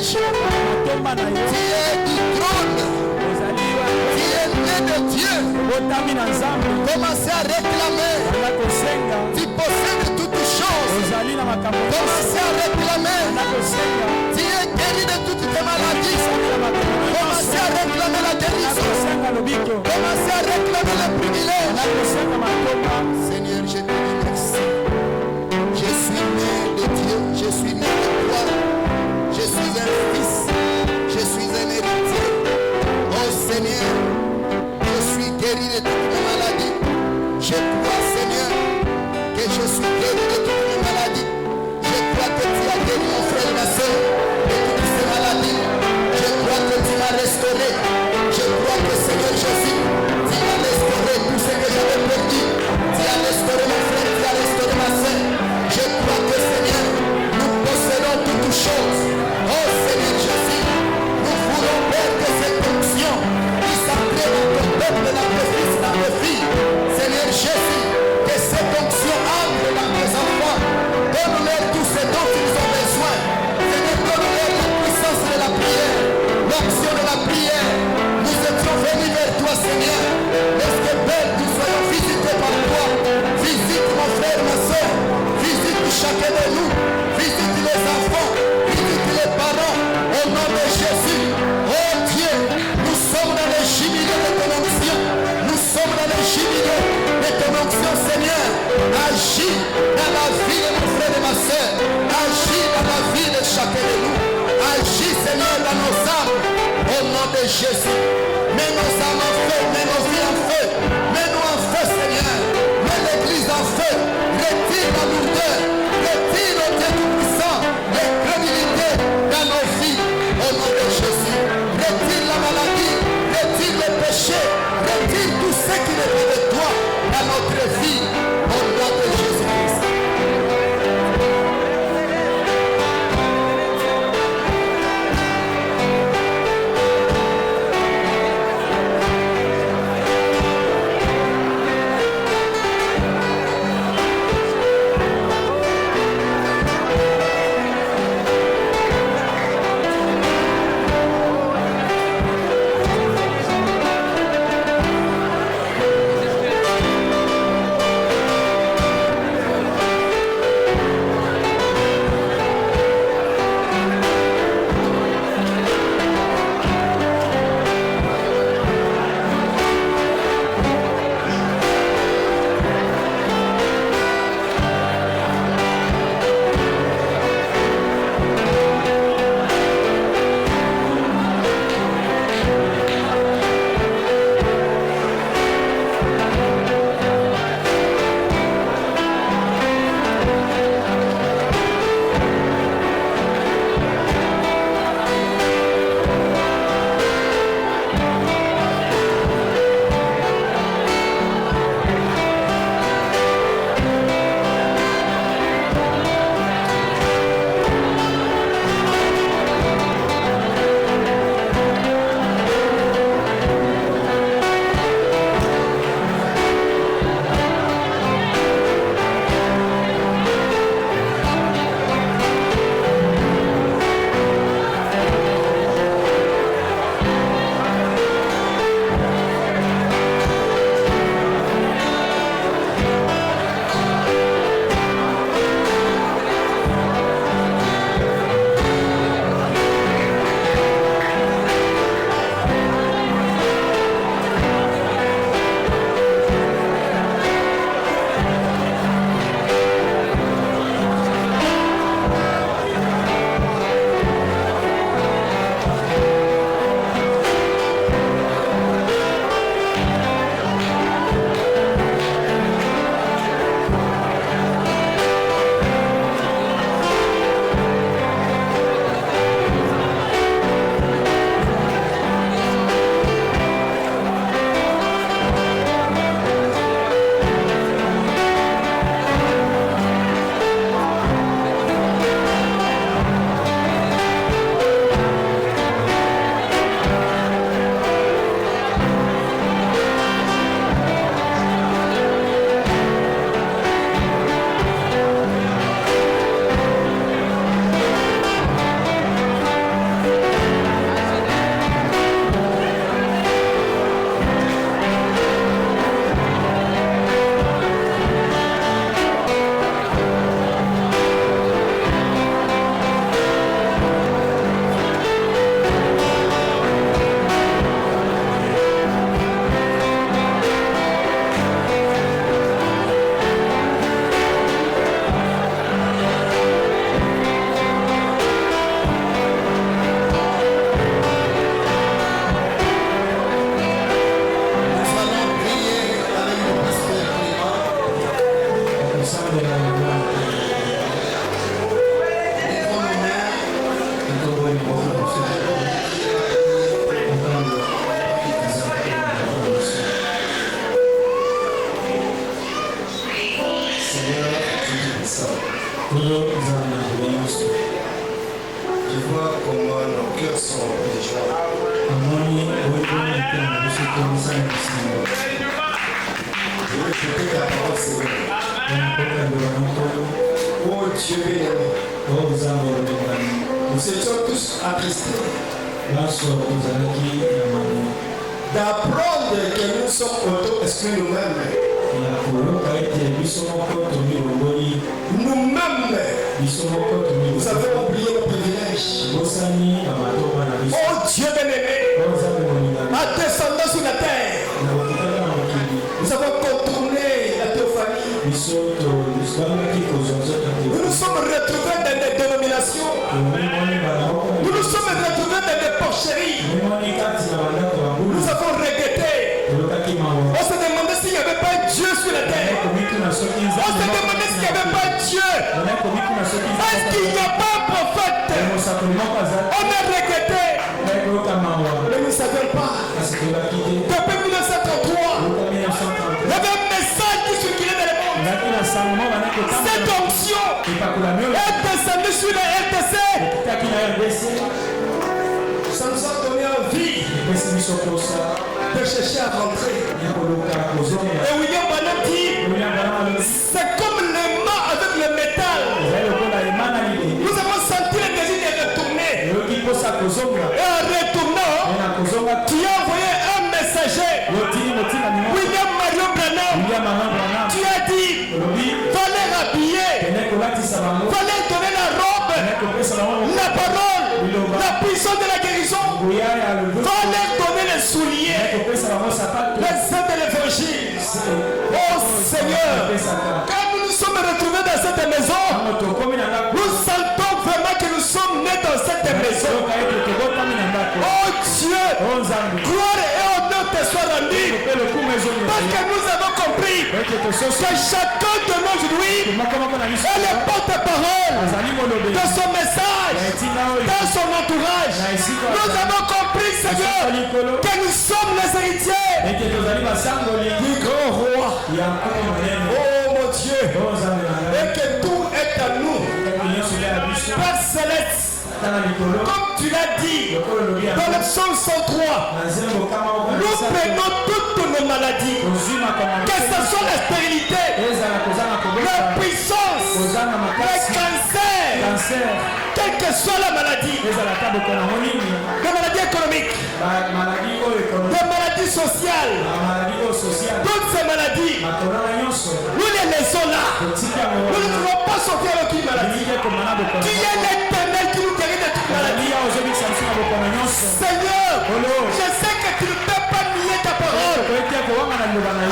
siège. Tu es du trône. Tu es né de Dieu. Commencez à réclamer. Tu possèdes toutes choses. Commencez à réclamer. Tu es guéri de toutes tes maladies. Commencez à réclamer la guérison. Commencez à réclamer le privilège. Seigneur, je te dis merci. Je suis né de Dieu. Je suis né de toi. Je suis un fils. Je suis un héritier. Oh Seigneur, je suis guéri de toutes mes maladies. Je crois, Seigneur, que je suis guéri de toutes mes maladies. Je crois que tu as guéri mon frère et ma soeur de toutes ces maladies. Je crois que tu m'as restauré. Je crois que, Seigneur Jésus, tu m'as restauré tout ce que j'avais perdu. Tu as restauré mon frère, tu as restauré ma soeur. Je crois que, Seigneur, nous possédons toutes choses. Oh Seigneur Jésus, nous voulons faire que cette onction puisse entrer dans ton peuple, dans tes fils, dans tes filles. Seigneur Jésus, que cette onction entre dans tes enfants. Donne-leur tous ces dons qu'ils ont besoin. Seigneur, donne-leur la puissance de la prière, l'onction de la prière. Nous étions venus vers toi, Seigneur. Est-ce que Père, nous soyons visités par toi? Visite mon frère, ma soeur. Visite chacun de nous. Visite les enfants. Visite les parents. Au nom de Jésus. Oh Dieu, nous sommes dans les jubilés de ton onction. Nous sommes dans les jubilés de ton onction, Seigneur. Agis dans la vie de mon frère et ma soeur. Agis dans la vie de chacun de nous. Agis, Seigneur, dans nos âmes. Au nom de Jésus. Mets nos âmes en feu, mets nos vies en feu. Mets-nous en feu, Seigneur. Mets l'église en feu. Retire la lourdeur. Retire, au Dieu tout-puissant, l'incrédulité dans nos vies. Au nom de Jésus. Retire la maladie. Retire le péché. Retire tout ce qui n'est pas de toi dans notre vie. Au nom de Jésus-Christ. Je vois comment nos cœurs sont déjà. Je vais écouter ta parole, Seigneur. Oh Dieu bien-aimé. Nous étions tous attristés d'apprendre que nous sommes auto-exclus nous-mêmes. Nous-mêmes, nous avons oublié nos privilèges. Oh Dieu bien-aimé, en descendant sur la terre, nous avons contourné la théophanie. Nous nous sommes retrouvés dans des dénominations. Nous nous sommes retrouvés dans des porcheries. Nous avons regretté. On se demandait s'il n'y avait pas Dieu sur la terre. On se demandait s'il n'y avait pas Dieu. Est-ce qu'il n'y a pas un prophète? On a regretté. Mais nous ne savions pas. Depuis 1933, il y avait un message qui circulait dans le monde. Cette onction est descendue sur la RDC. Ça nous a donné envie de chercher à rentrer. Et William Branham dit, c'est comme l'aimant avec le métal. Nous avons senti le désir de retourner. Et en retournant, tu as envoyé un messager, William Marion Branham. Tu as dit, fallait rhabiller, fallait donner la robe, la parole, la puissance de la guérison, fallait donner les souliers, les saints de l'évangile. Oh Seigneur, quand nous nous sommes retrouvés dans cette maison, nous sentons vraiment que nous sommes nés dans cette maison. Oh Dieu, gloire et honneur te soit rendu, parce que nous avons compris que chacun de nous aujourd'hui est le porte-parole de son message, dans son entourage. Nous avons compris, Seigneur, que nous sommes les héritiers du grand roi. Oh mon Dieu, et que tout est à nous. Père Céleste, comme tu l'as dit dans le psaume 103, nous prenons toutes nos maladies, que ce soit la stérilité, la puissance, le cancer, quelle que soit la maladie, les maladies économiques, les maladies sociales, toutes ces maladies, nous les laissons là. Nous ne pouvons pas sortir avec une maladie. Tu es l'éternel qui nous guérit de toute maladie. Seigneur, je sais que tu ne peux pas nier ta parole.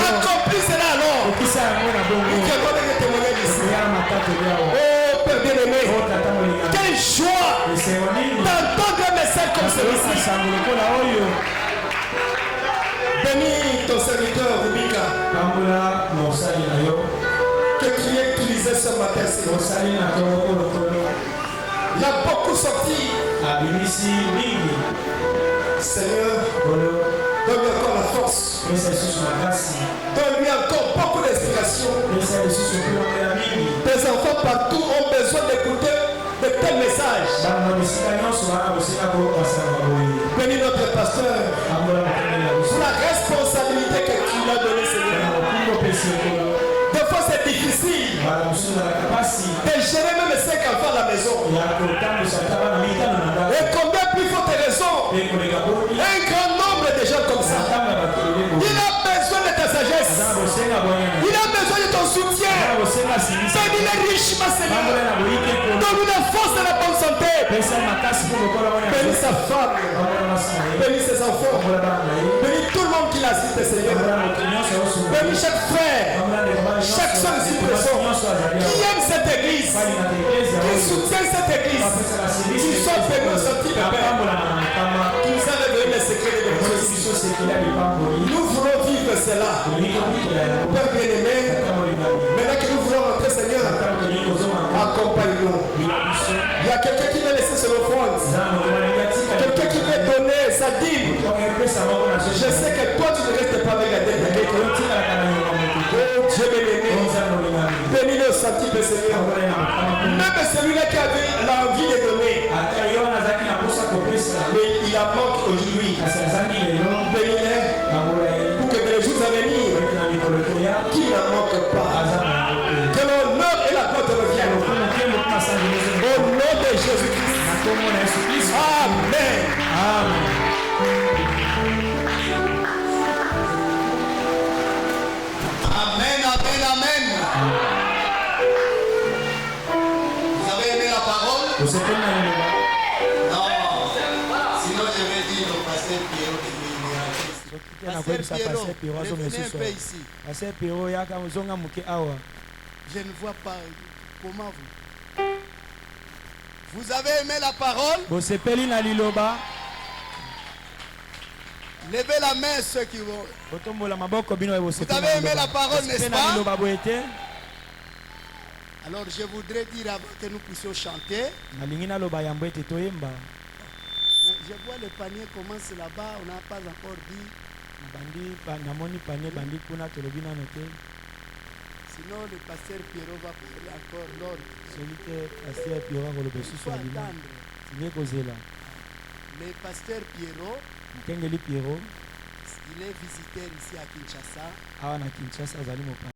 Accomplis cela alors. Nous devons témoigner d'ici. Oh Père bien-aimé, quelle joie d'entendre un message comme celui-ci. Bénis ton serviteur Rubika, que tu aies utilisé ce matin. Il a beaucoup sorti. Seigneur, donne-lui encore la force. Donne-lui encore beaucoup d'inspiration. Tes enfants partout ont besoin d'écouter de tels messages. Bénis notre pasteur pour la responsabilité que tu lui as donnée, Seigneur. Des fois c'est difficile de gérer même 5 enfants à la maison. Et combien plus forte raison, un grand nombre de gens comme ça. Il a besoin de ta sagesse. Il a besoin de ton soutien. Donne-lui richement, Seigneur. Donne-lui la force de la bonne santé. Bénis sa femme. Bénis ses enfants. Bénis tout le monde qui l'assiste, Seigneur. Bénis chaque frère, chaque soeur ici présent qui aime cette église, qui soutient cette église, qui soit béni au sorti de Père, qui nous a révélé les secrets de Dieu. Nous voulons vivre cela. Père bien-aimé, maintenant que nous voulons rentrer, Seigneur, son offrande. Quelqu'un qui veut donner sa dîme. Je sais que toi tu ne restes pas avec la dette de quelqu'un. Oh Dieu béni. Bénis-le au centime, Seigneur. Même celui-là qui avait l'envie de donner. Mais il en manque aujourd'hui. Bénis-le. Pour que les jours à venir, qu'il n'en manque pas. Que l'honneur et la gloire te reviennent. Au nom de Jésus-Christ. Amen. Amen. Amen, amen, amen. Vous avez aimé la parole? Non. Sinon je vais dire au pasteur Pierrot de Pasteur Pierrot, revenez un peu ici. Je ne vois pas comment vous avez aimé la parole? Levez la main ceux qui vont. Vous avez aimé la parole, n'est-ce pas? Alors je voudrais dire avant que nous puissions chanter. Je vois le panier commence là-bas, on n'a pas encore dit. Sinon le pasteur Pierrot va parler encore l'ordre. Le pasteur Pierrot, il est visiteur ici à Kinshasa.